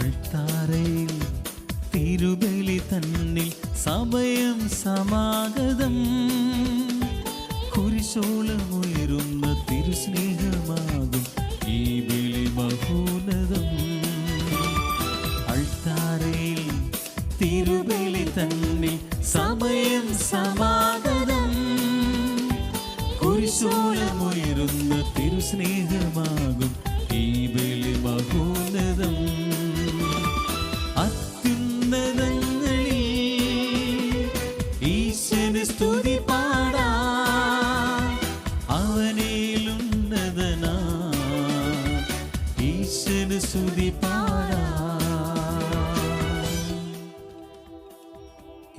അൾത്താരയിൽ തിരുബലി തന്നിൽ സമയം സമാഗതം. കുരിശോളമുയരുന്ന തിരുസ്നേഹമാകും ഈ ബലി മഹോന്നതം. അൾത്താരയിൽ തിരുബലി തന്നിൽ സമയം സമാഗതം. കുരിശോളമുയരുന്ന തിരുസ്നേഹമാകും ഈ ബലി മഹോന്നതം. അത്യുന്നതങ്ങളിൽ ഈശ്വര സ്തുതി പാടാ, അവനിലുന്നതനാ ഈശ്വര സ്തുതി പാടാ.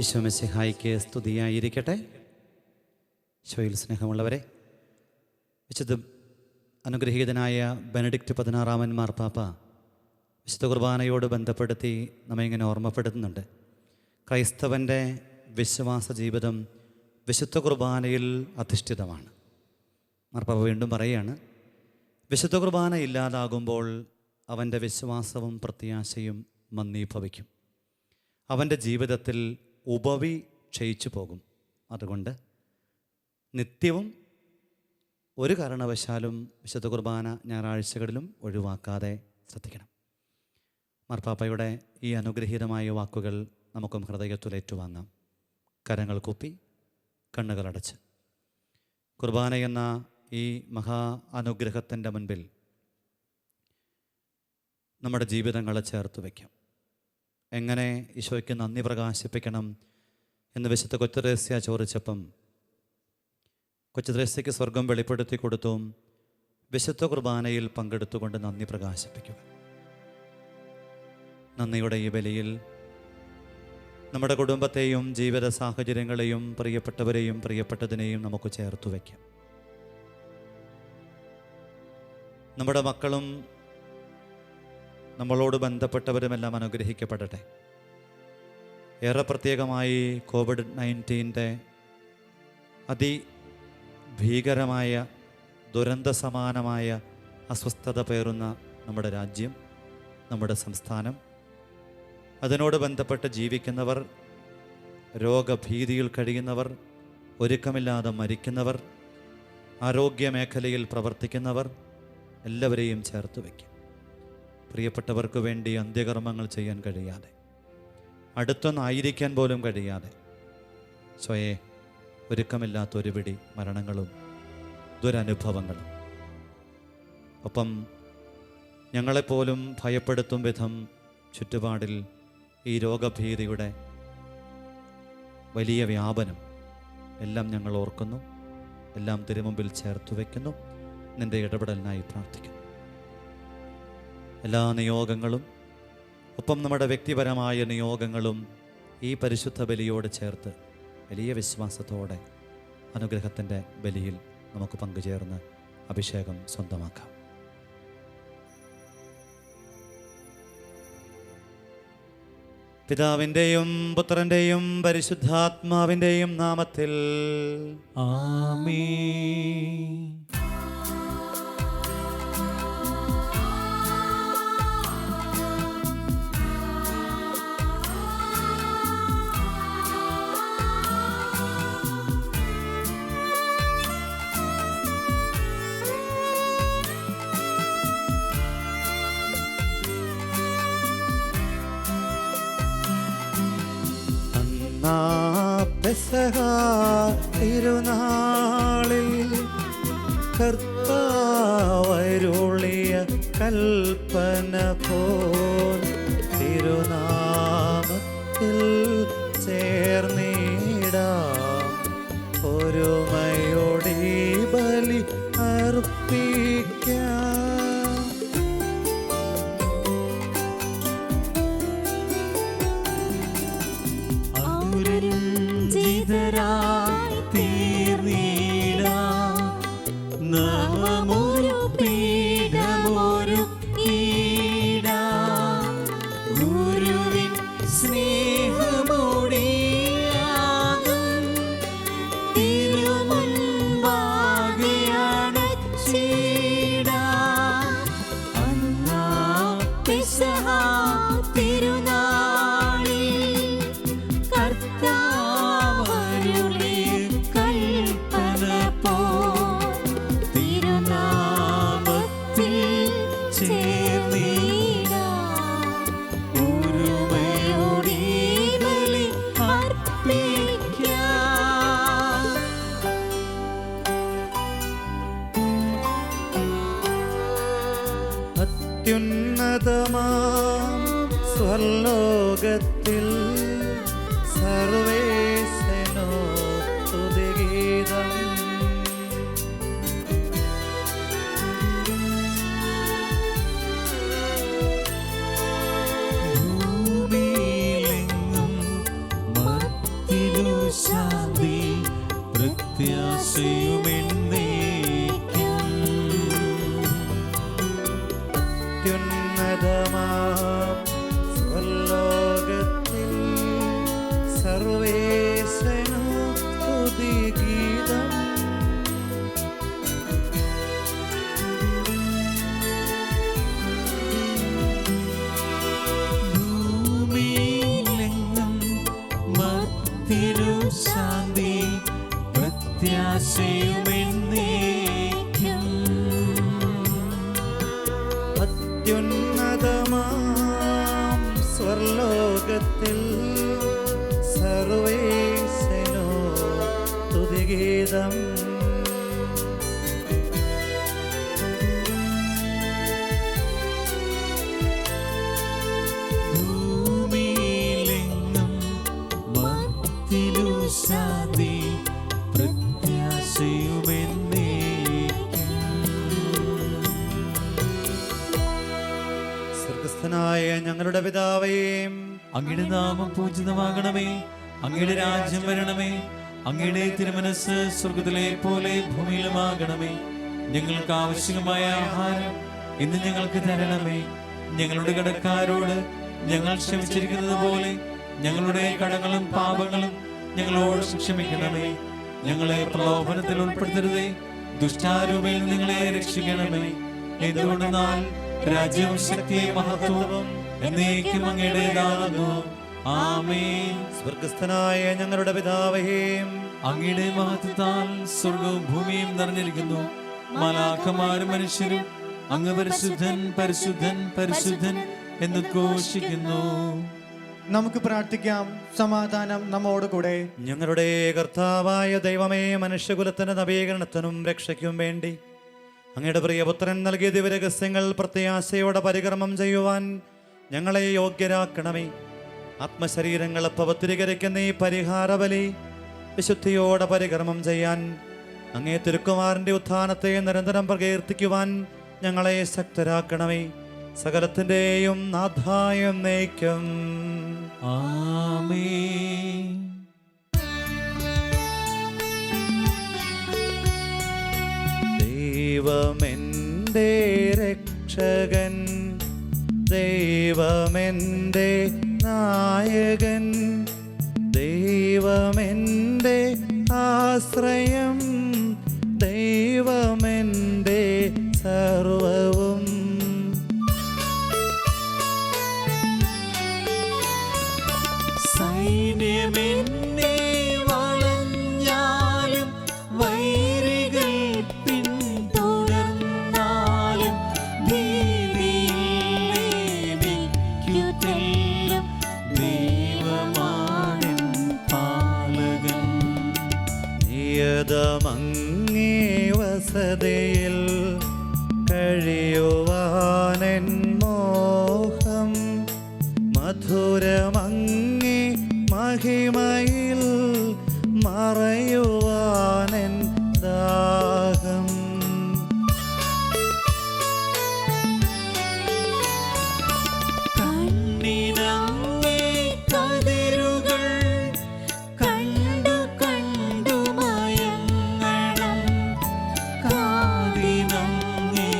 ഈശോ മിശിഹായിക്ക് സ്തുതിയായിരിക്കട്ടെ. ഈശോയിൽ സ്നേഹമുള്ളവരെ, വിശുദ്ധ അനുഗ്രഹീതനായ ബെനഡിക്റ്റ് 16 മാർപ്പാപ്പ വിശുദ്ധ കുർബാനയോട് ബന്ധപ്പെടുത്തി നമ്മെ ഇങ്ങനെ ഓർമ്മപ്പെടുത്തുന്നുണ്ട്. ക്രൈസ്തവൻ്റെ വിശ്വാസ ജീവിതം വിശുദ്ധ കുർബാനയിൽ അധിഷ്ഠിതമാണ്. മാർപ്പാപ്പ വീണ്ടും പറയുകയാണ്, വിശുദ്ധ കുർബാന ഇല്ലാതാകുമ്പോൾ അവൻ്റെ വിശ്വാസവും പ്രത്യാശയും മന്ദീഭവിക്കും. അവൻ്റെ ജീവിതത്തിൽ ഉപവി ക്ഷയിച്ചു പോകും. അതുകൊണ്ട് നിത്യവും ഒരു കാരണവശാലും വിശുദ്ധ കുർബാന ഞായറാഴ്ചകളിലും ഒഴിവാക്കാതെ ശ്രദ്ധിക്കണം. മാർപ്പാപ്പയുടെ ഈ അനുഗ്രഹീതമായ വാക്കുകൾ നമുക്കും ഹൃദയത്തിൽ ഏറ്റുവാങ്ങാം. കരങ്ങൾ കൂപ്പി കണ്ണുകളടച്ച് കുർബാന എന്ന ഈ മഹാ അനുഗ്രഹത്തിൻ്റെ മുൻപിൽ നമ്മുടെ ജീവിതങ്ങളെ ചേർത്ത് വയ്ക്കാം. എങ്ങനെ ഈശോയ്ക്ക് നന്ദി പ്രകാശിപ്പിക്കണം എന്ന് വിശുദ്ധ കൊച്ചുത്രേസ്യ ചോദിച്ചപ്പം കൊച്ചുത്രേസ്യയ്ക്ക് സ്വർഗം വെളിപ്പെടുത്തി കൊടുത്തും വിശുദ്ധ കുർബാനയിൽ പങ്കെടുത്തുകൊണ്ട് നന്ദി പ്രകാശിപ്പിക്കുക. നന്ദിയുടെ ഈ ബലിയിൽ നമ്മുടെ കുടുംബത്തെയും ജീവിത സാഹചര്യങ്ങളെയും പ്രിയപ്പെട്ടവരെയും പ്രിയപ്പെട്ടതിനെയും നമുക്ക് ചേർത്ത് വയ്ക്കാം. നമ്മുടെ മക്കളും നമ്മളോട് ബന്ധപ്പെട്ടവരുമെല്ലാം അനുഗ്രഹിക്കപ്പെടട്ടെ. ഏറെ പ്രത്യേകമായി COVID-19 അതിഭീകരമായ ദുരന്ത സമാനമായ അസ്വസ്ഥത പേറുന്ന നമ്മുടെ രാജ്യം, നമ്മുടെ സംസ്ഥാനം, അതിനോട് ബന്ധപ്പെട്ട് ജീവിക്കുന്നവർ, രോഗഭീതിയിൽ കഴിയുന്നവർ, ഒരുക്കമില്ലാതെ മരിക്കുന്നവർ, ആരോഗ്യ മേഖലയിൽ പ്രവർത്തിക്കുന്നവർ എല്ലാവരെയും ചേർത്ത് വയ്ക്കും. പ്രിയപ്പെട്ടവർക്ക് വേണ്ടി അന്ത്യകർമ്മങ്ങൾ ചെയ്യാൻ കഴിയാതെ, അടുത്തൊന്നായിരിക്കാൻ പോലും കഴിയാതെ സ്വയെ ഒരുക്കമില്ലാത്തൊരു പിടി മരണങ്ങളും ദുരനുഭവങ്ങളും, ഒപ്പം ഞങ്ങളെപ്പോലും ഭയപ്പെടുത്തും വിധം ചുറ്റുപാടിൽ ഈ രോഗഭീതിയുടെ വലിയ വ്യാപനം എല്ലാം ഞങ്ങൾ ഓർക്കുന്നു. എല്ലാം തിരുമുമ്പിൽ ചേർത്ത് വയ്ക്കുന്നു. നിൻ്റെ ഇടപെടലിനായി പ്രാർത്ഥിക്കുന്നു. എല്ലാ നിയോഗങ്ങളും, ഒപ്പം നമ്മുടെ വ്യക്തിപരമായ നിയോഗങ്ങളും ഈ പരിശുദ്ധ ബലിയോട് ചേർത്ത് വലിയ വിശ്വാസത്തോടെ അനുഗ്രഹത്തിൻ്റെ ബലിയിൽ നമുക്ക് പങ്കുചേർന്ന് അഭിഷേകം സ്വന്തമാക്കാം. പിതാവിൻ്റെയും പുത്രൻ്റെയും പരിശുദ്ധാത്മാവിൻ്റെയും നാമത്തിൽ ആമേൻ. പെസഹ തിരുനാളിൽ കർത്താവരുളിയ കൽപ്പന പോൽ തിരുനാമത്തിൽ ചേർന്നിടാം. ഒരുമയോടെ ബലി അർപ്പിക്കാം. നവമൊരു പീഠമൊരു കീഴ സ്വർലോകത്തിൽ സർവേശനോ സ്തുതിഗീതം. ഭൂമിയിലെങ്ങും മർത്യനു ശാന്തി പ്രത്യാശയുമെന്നേക്കും. അത്യുന്നതമാം സ്വർലോകത്തിൽ സർവേശനോ സ്തുതിഗീതം. ഭൂമിയിലെങ്ങും മർത്യനു ശാന്തി പ്രത്യാശയുമെന്നേക്കും. അത്യുന്നതമാം സ്വർലോകത്തിൽ സർവേശനോ സ്തുതിഗീതം. ഭൂമിയിലെങ്ങും മർത്യനു ശാന്തി പ്രത്യാശയുമെന്നേക്കും. സ്വർഗസ്ഥനായ ഞങ്ങളുടെ പിതാവേ, അങ്ങയുടെ നാമം പൂജിതമാകണമേ. അങ്ങയുടെ രാജ്യം വരണമേ. അങ്ങയുടെ തിരുമനസ് സ്വർഗത്തിലെ പോലെ ഭൂമിയിലുമാകണമേ. ഞങ്ങൾക്ക് ആവശ്യമായ ആഹാരം ഇന്ന് ഞങ്ങൾക്ക് തരണമേ. ഞങ്ങളുടെ കടക്കാരോട് ഞങ്ങൾ ക്ഷമിച്ചിരിക്കുന്നത് പോലെ ഞങ്ങളുടെ കടങ്ങളും പാപങ്ങളും ഞങ്ങളോട് ക്ഷമിക്കണമേ. ഞങ്ങളെ പ്രലോഭനത്തിൽ ഉൾപ്പെടുത്തരുതേ. ദുഷ്ടാരൂപയിൽ നിങ്ങളെ രക്ഷിക്കണമേ. എന്തുകൊണ്ടെന്നാൽ രാജ്യവും ശക്തിയും മഹത്വവും എന്നേക്കും അങ്ങയുടേതാകുന്നു. ആമേൻ. സ്വർഗസ്ഥനായ ഞങ്ങളുടെ പിതാവേ, അങ്ങയുടെ മഹത്വത്താൽ സ്വർഗവും ഭൂമിയും നിറഞ്ഞിരിക്കുന്നു. മാലാഖമാരും മനുഷ്യരും അങ്ങ് പരിശുദ്ധൻ പരിശുദ്ധൻ പരിശുദ്ധൻ എന്ന് ഘോഷിക്കുന്നു. നമുക്ക് പ്രാർത്ഥിക്കാം. സമാധാനം നമ്മോട് കൂടെ. ഞങ്ങളുടെ കർത്താവായ ദൈവമേ, മനുഷ്യകുലത്തിന് നവീകരണത്തിനും രക്ഷയ്ക്കും വേണ്ടി അങ്ങയുടെ പ്രിയപുത്രൻ നൽകിയ ദിവ്യരഹസ്യങ്ങൾ പ്രത്യാശയോടെ പരികർമ്മം ചെയ്യുവാൻ ഞങ്ങളെ യോഗ്യരാക്കണമേ. ആത്മശരീരങ്ങളെ പവിത്രീകരിക്കുന്ന ഈ പരിഹാരബലി വിശുദ്ധിയോടെ പരികർമ്മം ചെയ്യാൻ അങ്ങേ തിരുക്കുമാരൻ്റെ ഉത്ഥാനത്തെ നിരന്തരം പ്രകീർത്തിക്കുവാൻ ഞങ്ങളെ ശക്തരാക്കണമേ. സകലത്തിൻ്റെയും നാഥായം നയിക്കും. ആമേൻ. ദൈവമെൻ്റെ രക്ഷകൻ, ദൈവമെൻ്റെ നായകൻ, ദൈവമെൻ്റെ ആശ്രയം, ദൈവമെൻ്റെ സർവവും. സൈന്യമെന്നെ വളഞ്ഞാലും വൈരികൾ പിന്തുടർന്നാലും ഭീതിയില്ലെനിക്കുതെല്ലാം ദൈവമാണെൻ പാലകൻ. നിയതമങ്ങേ വസതിയിൽ കഴിയുവാനെൻ മോഹം, മധുരമങ്ങേ മഹിമയിൽ മറയുവാനെൻ ദാഹം. കണ്ണിനങ്ങേ കതിരുകൾ കണ്ടു കണ്ടു മയങ്ങണം, കാതിനങ്ങേ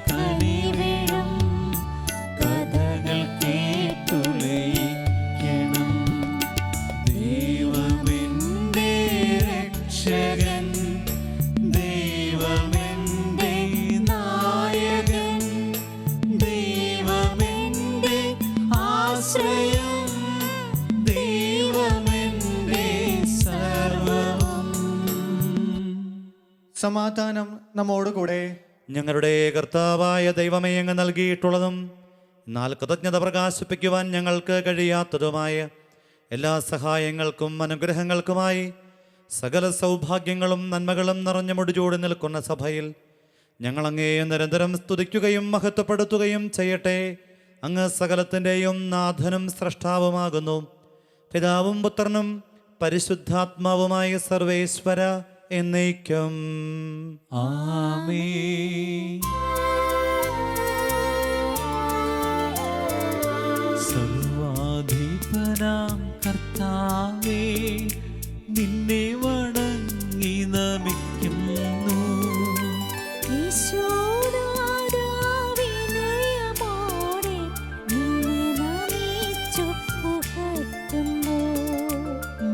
കനിവിഴും കഥകൾ കേട്ടുലയിക്കണം. ദൈവമെൻ്റെ രക്ഷകൻ, ദൈവമെൻ്റെ നായകൻ, ദൈവമെൻ്റെ ആശ്രയം, ദൈവമെൻ്റെ സർവ്വവും. സമാധാനം നമ്മോട് കൂടെ. ഞങ്ങളുടെ കർത്താവായ ദൈവമേ, അങ്ങ് നൽകിയിട്ടുള്ളതും എന്നാൽ കൃതജ്ഞത പ്രകാശിപ്പിക്കുവാൻ ഞങ്ങൾക്ക് കഴിയാത്തതുമായ എല്ലാ സഹായങ്ങൾക്കും അനുഗ്രഹങ്ങൾക്കുമായി സകല സൗഭാഗ്യങ്ങളും നന്മകളും നിറഞ്ഞു മുടിചൂടി നിൽക്കുന്ന സഭയിൽ ഞങ്ങൾ അങ്ങേ നിരന്തരം സ്തുതിക്കുകയും മഹത്വപ്പെടുത്തുകയും ചെയ്യട്ടെ. അങ്ങ് സകലത്തിൻ്റെയും നാഥനും സ്രഷ്ടാവുമാകുന്നു. പിതാവും പുത്രനും പരിശുദ്ധാത്മാവുമായ സർവേശ്വര എന്നേക്കും. ആമേൻ. സർവാധിപനാം കർത്താവേ, നിന്നെ വണങ്ങി നമിക്കുന്നു.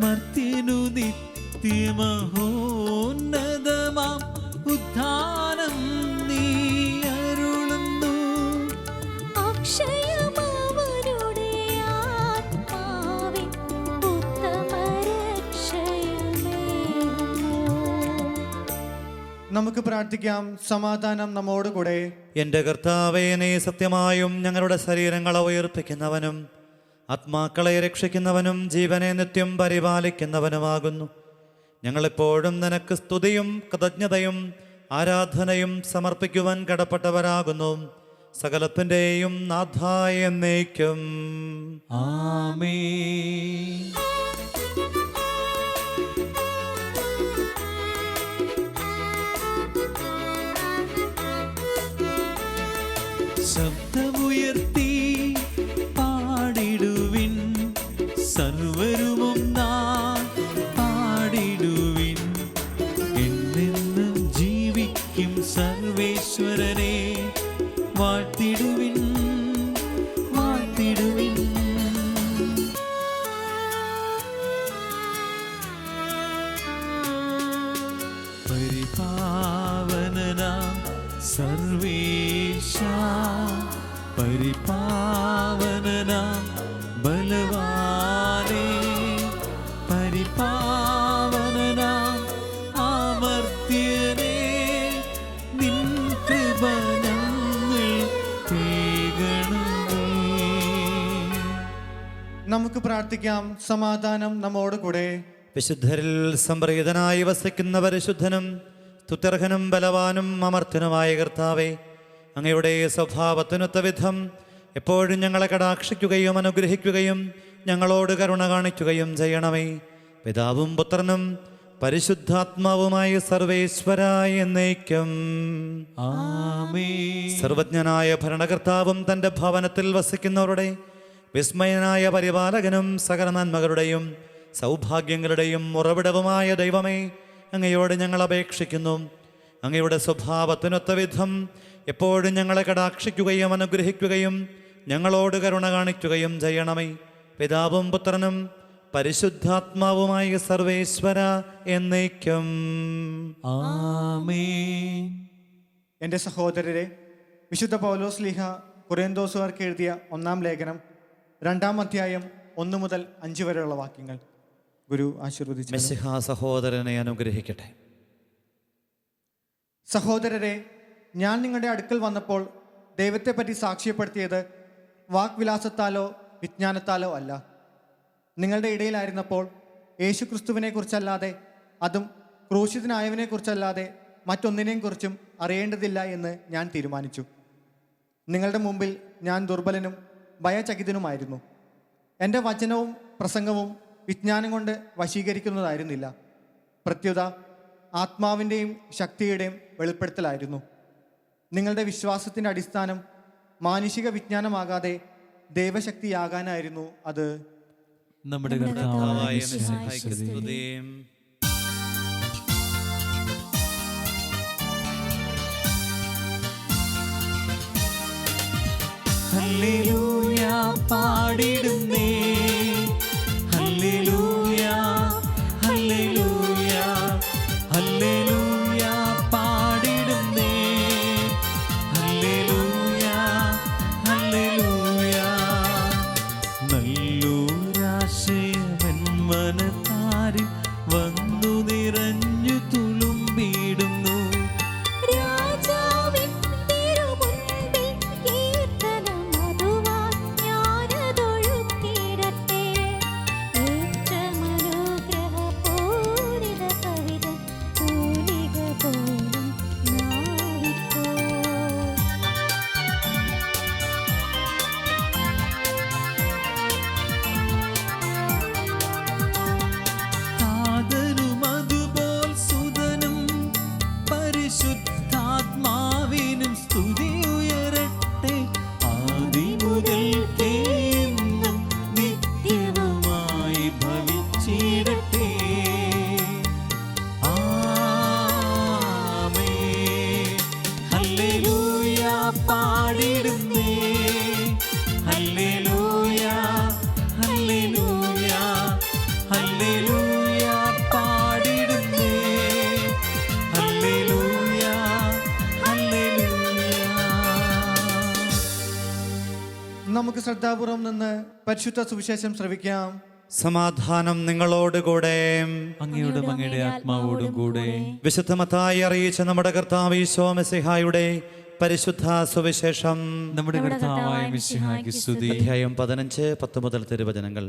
മർത്യനു നിത്യമഹോന്നതമാം ഉദ്ധാനം നീ അരുളുന്നു. നമുക്ക് പ്രാർത്ഥിക്കാം. സമാധാനം നമ്മോടുകൂടെ. എൻ്റെ കർത്താവേ, നീ സത്യമായും ഞങ്ങളുടെ ശരീരങ്ങളെ ഉയർപ്പിക്കുന്നവനും ആത്മാക്കളെ രക്ഷിക്കുന്നവനും ജീവനെ നിത്യം പരിപാലിക്കുന്നവനുമാകുന്നു. ഞങ്ങളെപ്പോഴും നിനക്ക് സ്തുതിയും കൃതജ്ഞതയും ആരാധനയും സമർപ്പിക്കുവാൻ കടപ്പെട്ടവരാകുന്നു. സകലത്തിൻ്റെയും നാഥായ എന്നേക്കും. ആമേൻ. ശബ്ദമുയർത്തി പാടിടുവിൻ, സർവരുമൊന്നാം പാടിടുവിൻ. എന്നെന്നും ജീവിക്കും സർവേശ്വരനെ വാഴ്ത്തിടുവിൻ, വാഴ്ത്തിടുവിൻ. പരിപാവനനാം സർവേശ, പരിപാവനനാം ബലവാനേ, പരിപാവനനാം അമർത്യനേ, നിൻ കൃപ ഞങ്ങൾ തേകണമേ. നമുക്ക് പ്രാർത്ഥിക്കാം. സമാധാനം നമ്മോടുകൂടെ. വിശുദ്ധരിൽ സംപ്രീതനായി വസിക്കുന്ന പരിശുദ്ധനും സ്തുത്യർഹനും ബലവാനും അമർത്യനുമായ കർത്താവേ, അങ്ങയുടെ സ്വഭാവത്തിനൊത്ത വിധം എപ്പോഴും ഞങ്ങളെ കടാക്ഷിക്കുകയും അനുഗ്രഹിക്കുകയും ഞങ്ങളോട് കരുണ കാണിക്കുകയും ചെയ്യണമേ. പിതാവും പുത്രനും പരിശുദ്ധാത്മാവുമായ സർവേശ്വരായ എന്നേക്കും. ആമേൻ. സർവജ്ഞനായ ഭരണകർത്താവും തൻ്റെ ഭവനത്തിൽ വസിക്കുന്നവരുടെ വിസ്മയനായ പരിപാലകനും സകല നന്മകളുടെയും സൗഭാഗ്യങ്ങളുടെയും ഉറവിടവുമായ ദൈവമേ, അങ്ങയോട് ഞങ്ങൾ അപേക്ഷിക്കുന്നു. അങ്ങയുടെ സ്വഭാവത്തിനൊത്ത വിധം എപ്പോഴും ഞങ്ങളെ കടാക്ഷിക്കുകയും അനുഗ്രഹിക്കുകയും ഞങ്ങളോട് കരുണ കാണിക്കുകയും ചെയ്യണമേ. പിതാവും പുത്രനും പരിശുദ്ധാത്മാവുമായ സർവേശ്വര എന്നേക്കും. ആമേൻ. എൻ്റെ സഹോദരരെ, വിശുദ്ധ പൗലോസ് ലീഹ കൊരിന്തോസുകാർക്ക് എഴുതിയ 1-ാം ലേഖനം 2-ാം അധ്യായം 1 മുതൽ 5 വരെയുള്ള വാക്യങ്ങൾ ഗുരു ആശീർവദിച്ചു. മെസ്സിഹാ സഹോദരനെ അനുഗ്രഹിക്കട്ടെ. സഹോദരരെ, ഞാൻ നിങ്ങളുടെ അടുക്കൽ വന്നപ്പോൾ ദൈവത്തെപ്പറ്റി സാക്ഷ്യപ്പെടുത്തിയത് വാക്വിലാസത്താലോ വിജ്ഞാനത്താലോ അല്ല. നിങ്ങളുടെ ഇടയിലായിരുന്നപ്പോൾ യേശുക്രിസ്തുവിനെ കുറിച്ചല്ലാതെ, അതും ക്രൂശിതനായവനെക്കുറിച്ചല്ലാതെ മറ്റൊന്നിനെയും കുറിച്ചും അറിയേണ്ടതില്ല എന്ന് ഞാൻ തീരുമാനിച്ചു. നിങ്ങളുടെ മുമ്പിൽ ഞാൻ ദുർബലനും ഭയചകിതനുമായിരുന്നു. എൻ്റെ വചനവും പ്രസംഗവും വിജ്ഞാനം കൊണ്ട് വശീകരിക്കുന്നതായിരുന്നില്ല. പ്രത്യുത ആത്മാവിൻ്റെയും ശക്തിയുടെയും വെളിപ്പെടുത്തലായിരുന്നു. നിങ്ങളുടെ വിശ്വാസത്തിൻ്റെ അടിസ്ഥാനം മാനുഷിക വിജ്ഞാനമാകാതെ ദൈവശക്തിയാകാനായിരുന്നു അത്. നമ്മുടെ കർത്താവായ മിശിഹായ്ക്ക് സ്തുതി. ഹല്ലേലൂയ പാടിടുന്നേ, ഹല്ലേലൂയ, ഹല്ലേലൂയ, ഹല്ലേലൂയ പാടിടുന്നേ, ഹല്ലേലൂയ, ഹല്ലേലൂയ. നല്ലൊരാശയമെൻ മനത്താരിൽ വന്നു നിറഞ്ഞു തുളുമ്പിടുന്നു. രാജാവിൻ തിരുമുൻപിൽ കീർത്തനം മധുവായി ഞാനതൊഴുക്കിടുന്നു. ശ്രദ്ധാപൂർവം നിന്ന് പരിശുദ്ധ സുവിശേഷം ശ്രവിക്കാം. സമാധാനം നിങ്ങളോടുകൂടെ. അങ്ങയുടെ അങ്ങയുടെ ആത്മാവോടും കൂടെ. വിശുദ്ധ മത്തായി അറിയിച്ച നമ്മുടെ കർത്താവ് ഈശോ മിശിഹായുടെ പരിശുദ്ധ സുവിശേഷം. നമ്മുടെ കർത്താവായ മിശിഹായ്ക്ക് സ്തുതി. അധ്യായം 15, 10 മുതൽ തിരുവചനങ്ങൾ.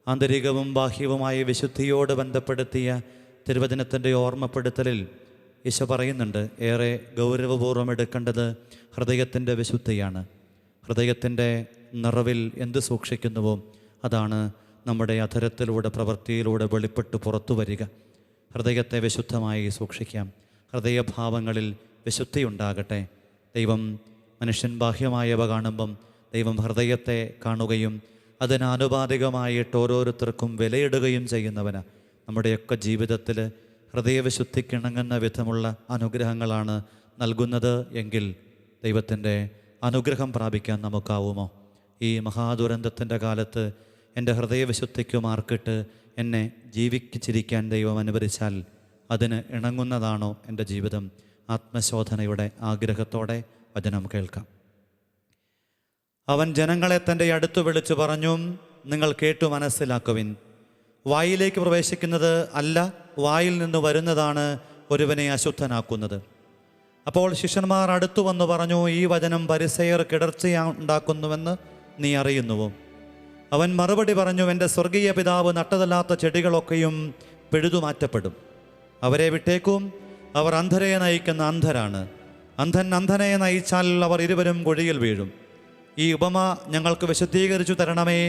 ആന്തരികവും ബാഹ്യവുമായ വിശുദ്ധിയോട് ബന്ധപ്പെടുത്തിയ തിരുവചനത്തിൻ്റെ ഓർമ്മപ്പെടുത്തലിൽ ഈശോ പറയുന്നുണ്ട്, ഏറെ ഗൗരവപൂർവ്വം എടുക്കേണ്ടത് ഹൃദയത്തിൻ്റെ വിശുദ്ധിയാണ്. ഹൃദയത്തിൻ്റെ നിറവിൽ എന്ത് സൂക്ഷിക്കുന്നുവോ അതാണ് നമ്മുടെ അധരത്തിലൂടെ പ്രവൃത്തിയിലൂടെ വെളിപ്പെട്ട് പുറത്തു വരിക. ഹൃദയത്തെ വിശുദ്ധമായി സൂക്ഷിക്കാം. ഹൃദയഭാവങ്ങളിൽ വിശുദ്ധി ഉണ്ടാകട്ടെ. ദൈവം മനുഷ്യൻ ബാഹ്യമായവ കാണുമ്പം ദൈവം ഹൃദയത്തെ കാണുകയും അതിനാനുപാതികമായിട്ട് ഓരോരുത്തർക്കും വിലയിടുകയും ചെയ്യുന്നവന് നമ്മുടെയൊക്കെ ജീവിതത്തിൽ ഹൃദയവിശുദ്ധിക്കിണങ്ങുന്ന വിധമുള്ള അനുഗ്രഹങ്ങളാണ് നൽകുന്നത് എങ്കിൽ ദൈവത്തിൻ്റെ അനുഗ്രഹം പ്രാപിക്കാൻ നമുക്കാവുമോ? ഈ മഹാദുരന്തത്തിൻ്റെ കാലത്ത് എൻ്റെ ഹൃദയവിശുദ്ധിക്ക് മാർക്കിട്ട് എന്നെ ജീവിച്ചിരിക്കാൻ ദൈവം അനുവദിച്ചാൽ അതിന് ഇണങ്ങുന്നതാണോ എൻ്റെ ജീവിതം? ആത്മശോധനയുടെ ആഗ്രഹത്തോടെ വചനം കേൾക്കാം. അവൻ ജനങ്ങളെ തൻ്റെ അടുത്ത് വിളിച്ചു പറഞ്ഞു, നിങ്ങൾ കേട്ടു മനസ്സിലാക്കുവിൻ. വായിലേക്ക് പ്രവേശിക്കുന്നത് അല്ല, വായിൽ നിന്ന് വരുന്നതാണ് ഒരുവനെ അശുദ്ധനാക്കുന്നത്. അപ്പോൾ ശിഷ്യന്മാർ അടുത്തു വന്നു പറഞ്ഞു, ഈ വചനം പരിസയർ കിടർച്ചയുണ്ടാക്കുന്നുവെന്ന് നീ അറിയുന്നുവോ? അവൻ മറുപടി പറഞ്ഞു, എൻ്റെ സ്വർഗീയ പിതാവ് നട്ടതല്ലാത്ത ചെടികളൊക്കെയും പിഴുതുമാറ്റപ്പെടും. അവരെ വിട്ടേക്കും. അവർ അന്ധരെ നയിക്കുന്ന അന്ധരാണ്. അന്ധൻ അന്ധനെ നയിച്ചാൽ അവർ ഇരുവരും കുഴിയിൽ വീഴും. ഈ ഉപമ ഞങ്ങൾക്ക് വിശദീകരിച്ചു തരണമേ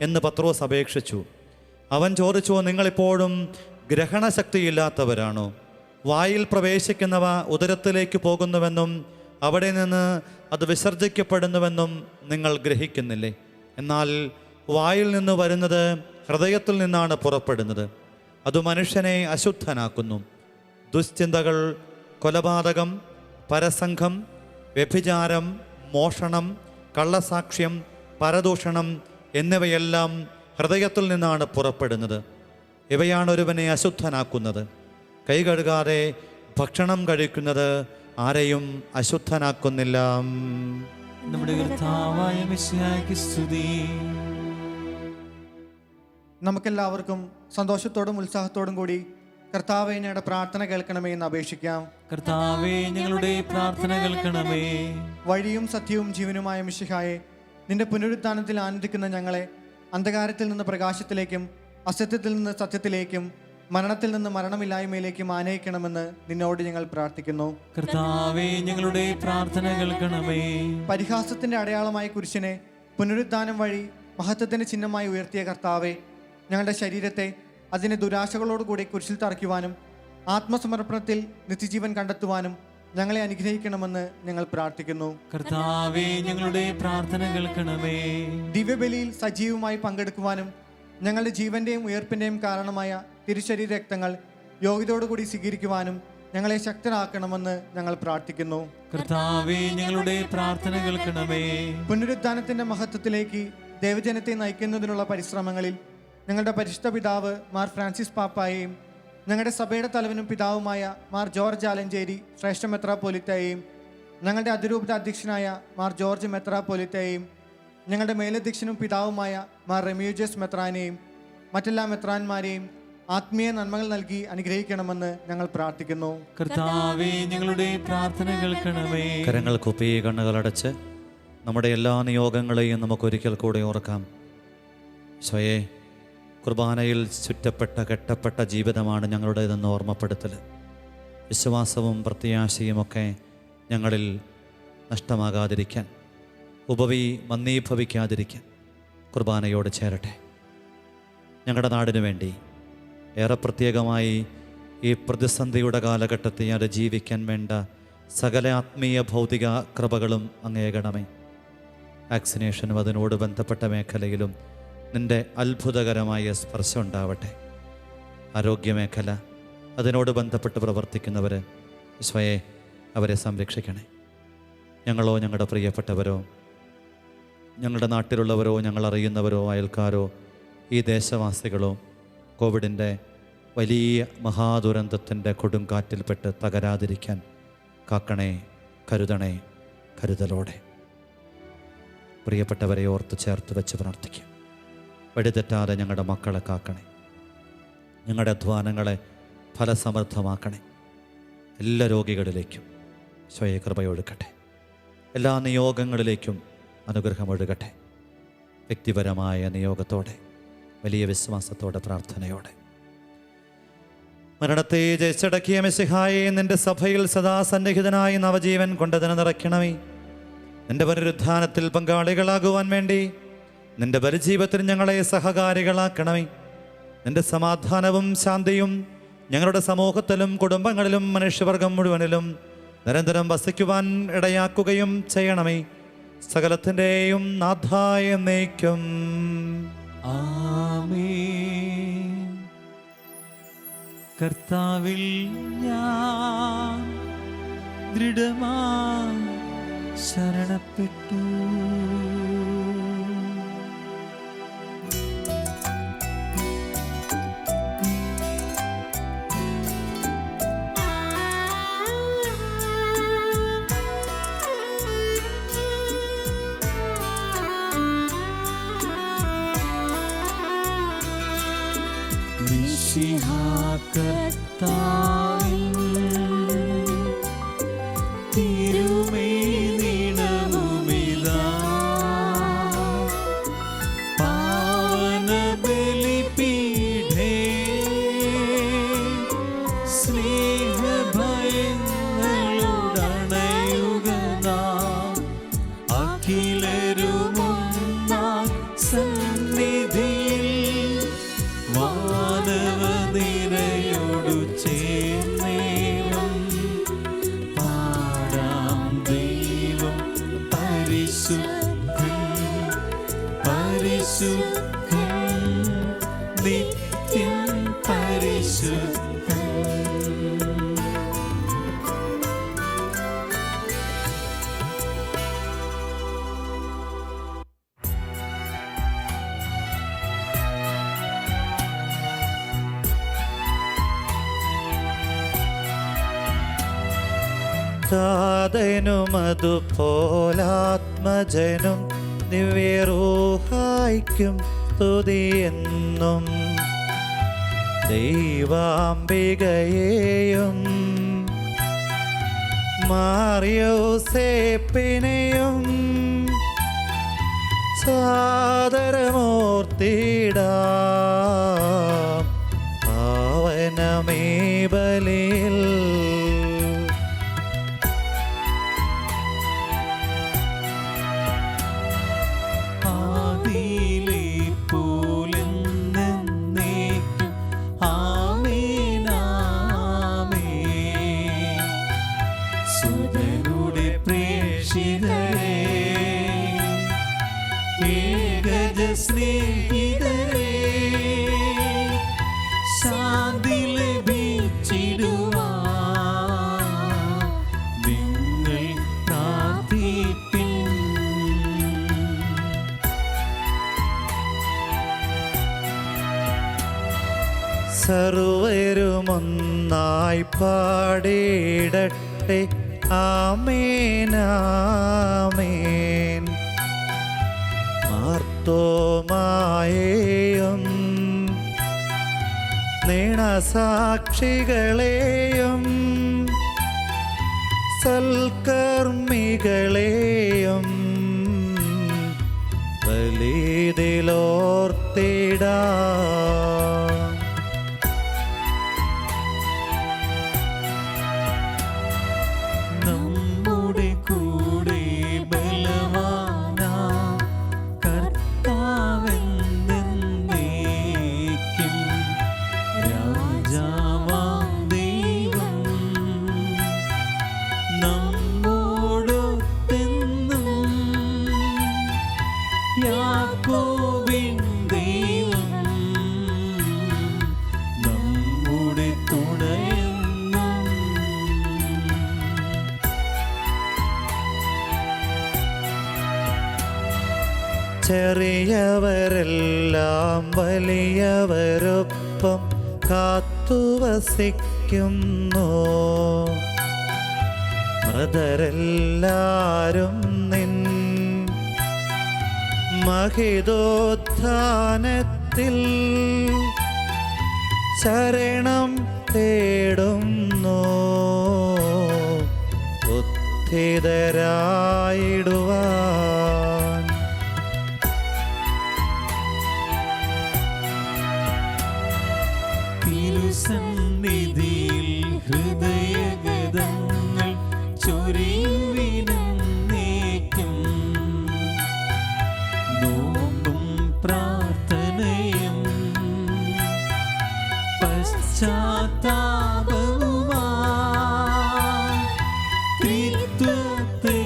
എന്ന് പത്രോസ് അപേക്ഷിച്ചു. അവൻ ചോദിച്ചു, നിങ്ങളിപ്പോഴും ഗ്രഹണശക്തിയില്ലാത്തവരാണോ? വായിൽ പ്രവേശിക്കുന്നവ ഉദരത്തിലേക്ക് പോകുന്നുവെന്നും അവിടെ നിന്ന് അത് വിസർജിക്കപ്പെടുന്നുവെന്നും നിങ്ങൾ ഗ്രഹിക്കുന്നില്ലേ? എന്നാൽ വായിൽ നിന്ന് വരുന്നത് ഹൃദയത്തിൽ നിന്നാണ് പുറപ്പെടുന്നത്. അത് മനുഷ്യനെ അശുദ്ധനാക്കുന്നു. ദുശ്ചിന്തകൾ, കൊലപാതകം, പരസംഗം, വ്യഭിചാരം, മോഷണം, കള്ളസാക്ഷ്യം, പരദൂഷണം എന്നിവയെല്ലാം ഹൃദയത്തിൽ നിന്നാണ് പുറപ്പെടുന്നത്. ഇവയാണ് ഒരുവനെ അശുദ്ധനാക്കുന്നത്. കൈ കഴുകാതെ ഭക്ഷണം കഴിക്കുന്നത് ആരെയും അശുദ്ധനാക്കുന്നില്ല. നമ്മുടെ കർത്താവായ മിശിഹായ്ക്ക് സ്തുതി. നമുക്കെല്ലാവർക്കും സന്തോഷത്തോടും ഉത്സാഹത്തോടും കൂടി കർത്താവേ, ഞങ്ങളുടെ പ്രാർത്ഥന കേൾക്കണമേ എന്ന് അപേക്ഷിക്കാം. കർത്താവേ, ഞങ്ങളുടെ പ്രാർത്ഥന കേൾക്കണമേ. വഴിയും സത്യവും ജീവനുമായ മിശിഹായെ, നിന്റെ പുനരുത്ഥാനത്തിൽ ആനന്ദിക്കുന്ന ഞങ്ങളെ അന്ധകാരത്തിൽ നിന്ന് പ്രകാശത്തിലേക്കും അസത്യത്തിൽ നിന്ന് സത്യത്തിലേക്കും മരണത്തിൽ നിന്ന് മരണമില്ലായ്മയിലേക്കും ആനയിക്കണമെന്ന് നിന്നോട് ഞങ്ങൾ പ്രാർത്ഥിക്കുന്നു. കർത്താവേ, ഞങ്ങളുടെ പ്രാർത്ഥന കേൾക്കണമേ. പരിഹാസത്തിന്റെ അടയാളമായ കുരിശിനെ പുനരുത്ഥാനം വഴി മഹത്വത്തിന്റെ ചിഹ്നമായി ഉയർത്തിയ കർത്താവെ, ഞങ്ങളുടെ ശരീരത്തെ അതിനെ ദുരാശകളോടുകൂടി കുരിശിൽ തറയ്ക്കുവാനും ആത്മസമർപ്പണത്തിൽ നിത്യജീവൻ കണ്ടെത്തുവാനും ഞങ്ങളെ അനുഗ്രഹിക്കണമെന്ന് ഞങ്ങൾ പ്രാർത്ഥിക്കുന്നു. കർത്താവേ, ഞങ്ങളുടെ പ്രാർത്ഥന കേൾക്കണമേ. ദിവ്യബലിയിൽ സജീവമായി പങ്കെടുക്കുവാനും ഞങ്ങളുടെ ജീവന്റെയും ഉയർപ്പിന്റെയും കാരണമായ തിരുശരീര രക്തങ്ങൾ യോഗ്യതയോടുകൂടി സ്വീകരിക്കുവാനും ഞങ്ങളെ ശക്തരാക്കണമെന്ന് ഞങ്ങൾ പ്രാർത്ഥിക്കുന്നു. കർത്താവേ, ഞങ്ങളുടെ പ്രാർത്ഥന കേൾക്കണമേ. പുനരുത്ഥാനത്തിന്റെ മഹത്വത്തിലേക്ക് ദൈവജനത്തെ നയിക്കുന്നതിനുള്ള പരിശ്രമങ്ങളിൽ ഞങ്ങളുടെ പരിശുദ്ധ പിതാവ് മാർ ഫ്രാൻസിസ് പാപ്പായെയും ഞങ്ങളുടെ സഭയുടെ തലവനും പിതാവുമായ മാർ ജോർജ് ആലഞ്ചേരി ശ്രേഷ്ഠ മെത്രാപ്പോലിത്തയെയും ഞങ്ങളുടെ അതിരൂപത അധ്യക്ഷനായ മാർ ജോർജ് മെത്രാപ്പോലിത്തയെയും ഞങ്ങളുടെ മേലധ്യക്ഷനും പിതാവുമായ മാർ റെമ്യൂജസ് മെത്രാനെയും മറ്റെല്ലാ മെത്രാന്മാരെയും ആത്മീയ നന്മകൾ നൽകി അനുഗ്രഹിക്കണമെന്ന് ഞങ്ങൾ പ്രാർത്ഥിക്കുന്നു. കർത്താവേ, ഞങ്ങളുടെ പ്രാർത്ഥന കേൾക്കണമേ. കരങ്ങൾ കുപ്പി, കണ്ണുകളടച്ച് നമ്മുടെ എല്ലാ നിയോഗങ്ങളെയും നമുക്കൊരിക്കൽ കൂടെ ഓർക്കാം. സ്വയേ കുർബാനയിൽ ചുറ്റപ്പെട്ട കെട്ടപ്പെട്ട ജീവിതമാണ് ഞങ്ങളുടേതെന്ന് ഓർമ്മപ്പെടുത്തൽ. വിശ്വാസവും പ്രത്യാശയുമൊക്കെ ഞങ്ങളിൽ നഷ്ടമാകാതിരിക്കാൻ, മന്ദീഭവിക്കാതിരിക്കാൻ കുർബാനയോട് ചേരട്ടെ. ഞങ്ങളുടെ നാടിനു വേണ്ടി ഏറെ പ്രത്യേകമായി ഈ പ്രതിസന്ധിയുടെ കാലഘട്ടത്തെ അതിജീവിക്കാൻ വേണ്ട സകല ആത്മീയ ഭൗതിക കൃപകളും അങ്ങേകണമേ. വാക്സിനേഷനും അതിനോട് ബന്ധപ്പെട്ട മേഖലയിലും നിൻ്റെ അത്ഭുതകരമായ സ്പർശം ഉണ്ടാവട്ടെ. ആരോഗ്യമേഖല, അതിനോട് ബന്ധപ്പെട്ട് പ്രവർത്തിക്കുന്നവർ സ്വയേ അവരെ സംരക്ഷിക്കണേ. ഞങ്ങളോ ഞങ്ങളുടെ പ്രിയപ്പെട്ടവരോ ഞങ്ങളുടെ നാട്ടിലുള്ളവരോ ഞങ്ങൾ അറിയുന്നവരോ അയൽക്കാരോ ഈ ദേശവാസികളോ കോവിഡിൻ്റെ വലിയ മഹാദുരന്തത്തിൻ്റെ കൊടുങ്കാറ്റിൽപ്പെട്ട് തകരാതിരിക്കാൻ കാക്കണേ, കരുതണേ, കരുതലോടെ. പ്രിയപ്പെട്ടവരെ ഓർത്ത് ചേർത്ത് വെച്ച് പ്രാർത്ഥിക്കാം. വഴിതെറ്റാതെ ഞങ്ങളുടെ മക്കളെ കാക്കണേ. ഞങ്ങളുടെ അധ്വാനങ്ങളെ ഫലസമൃദ്ധമാക്കണേ. എല്ലാ രോഗികളിലേക്കും സ്വയകൃപയൊഴുകട്ടെ. എല്ലാ നിയോഗങ്ങളിലേക്കും അനുഗ്രഹം ഒഴുകട്ടെ. വ്യക്തിപരമായ നിയോഗത്തോടെ, വലിയ വിശ്വാസത്തോടെ, പ്രാർത്ഥനയോടെ മരണത്തെ ജയിച്ചടക്കിയ മെശിഹായെ, നിന്റെ സഭയിൽ സദാ സന്നിഹിതനായി നവജീവൻ കൊണ്ടതിനെ നിറയ്ക്കണമേ. നിന്റെ പുനരുത്ഥാനത്തിൽ പങ്കാളികളാകുവാൻ വേണ്ടി നിന്റെ പരിജീവത്തിൽ ഞങ്ങളെ സഹകാരികളാക്കണമേ. നിന്റെ സമാധാനവും ശാന്തിയും ഞങ്ങളുടെ സമൂഹത്തിലും കുടുംബങ്ങളിലും മനുഷ്യവർഗം മുഴുവനിലും നിരന്തരം വസിക്കുവാൻ ഇടയാക്കുകയും ചെയ്യണമേ. സകലത്തിൻ്റെയും നാഥായ എന്നേക്കും. ആമേൻ. കർത്താവിൽ ഞാൻ ദൃഢമായി ശരണപ്പെട്ടു. കർത്താവിൻ തിരുമേനിണവുമിതാ പാവനബലിപീഠേ സ്നേഹഭയങ്ങളുടണയുക നാം അഖിലരുമൊന്നാം സന്നിധിയിൽ വാനവനിരയോടു ചേർന്നേവം പാടാം. ദൈവം പരിശുദ്ധൻ പരിശുദ്ധൻ നിത്യം പരിശുദ്ധൻ. താതനും അതുപോലാത്മജനും ദിവ്യറൂഹായ്ക്കും സ്തുതിയെന്നും. ദൈവാംബികയെയും മാർയോസേപ്പിനെയും സാദരമൂർത്തിടാം പാവനമേ ബലിയിൽ. സ്നേഹിതരേ ശാന്തി ലഭിച്ചിടുവാൻ നിങ്ങൾ പ്രാർത്ഥിപ്പിൻ. സർവരുമൊന്നായി പാടിയിടട്ടെ ആമേൻ ആമേൻ. മാർത്തോമായെയും നീണസാക്ഷികളെയും സൽക്കർമ്മികളെയും ബലിയിലോർത്തിടാം. നമ്മുടെ കൂടെ ബലവാനാ കർത്താവെന്നേക്കും രാജാവാം ദൈവം നമ്മോടൊത്തെന്നും. യാക്കോബിൻ ദൈവം നമ്മുടെ തുണയെന്നും. ചെറിയവരെല്ലാം വലിയവരൊപ്പം കാത്തുവസിക്കുന്നു. മൃതരെല്ലാരും നിൻ മഹിതോത്ഥാനത്തിൽ ശരണം തേടുന്നു ഉത്ഥിതരായിടുവാൻ. തിരുസന്നിധിയിൽ ഹൃദയഗതങ്ങൾ ചൊരിയുവിനേക്കും നോമ്പും പ്രാർത്ഥനയും പശ്ചാത്താപവുമായി ത്രിത്വത്തെ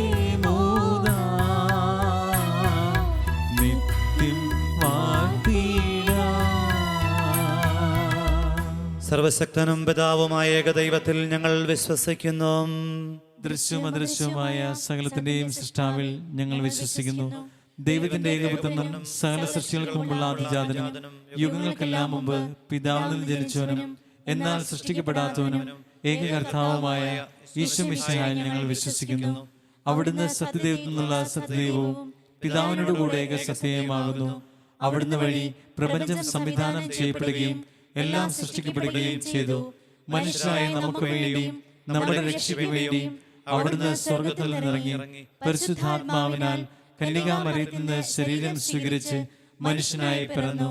മോദാം നിത്യം വാഴ്ത്തിടാം. സർവശക്തനും പിതാവുമായ ഏകദൈവത്തിൽ ഞങ്ങൾ വിശ്വസിക്കുന്നു. ദൃശ്യമദൃശ്യമായ സകലത്തിന്റെയും സൃഷ്ടാവിൽ ഞങ്ങൾ വിശ്വസിക്കുന്നു. ദൈവത്തിന്റെ ഏകപുത്രനും സകല സൃഷ്ടികൾക്ക് മുമ്പുള്ള ആദിജാതനും യുഗങ്ങൾക്കെല്ലാം മുമ്പ് പിതാവിൽ നിന്ന് ജനിച്ചവനും എന്നാൽ സൃഷ്ടിക്കപ്പെടാത്തവനും ഏകകർത്താവുമായ ഈശോ മിശിഹായിൽ ഞങ്ങൾ വിശ്വസിക്കുന്നു. അവിടുന്ന് സത്യദൈവത്തിൽ നിന്നുള്ള സത്യദൈവവും പിതാവിനോട് കൂടെ ഏക സത്യമാകുന്നു. അവിടുന്ന് വഴി പ്രപഞ്ചം സംവിധാനം ചെയ്യപ്പെടുകയും എല്ലാം സൃഷ്ടിക്കപ്പെടുകയും ചെയ്തു. മനുഷ്യരായ നമുക്ക് വേണ്ടിയും നമ്മുടെ രക്ഷയ്ക്ക് വേണ്ടിയും അവിടുന്ന് സ്വർഗത്തിൽ നിന്നിറങ്ങി പരിശുദ്ധാത്മാവിനാൽ കന്യകാമറിയത്തിൽ നിന്ന് ശരീരം സ്വീകരിച്ച് മനുഷ്യനായി പിറന്നു.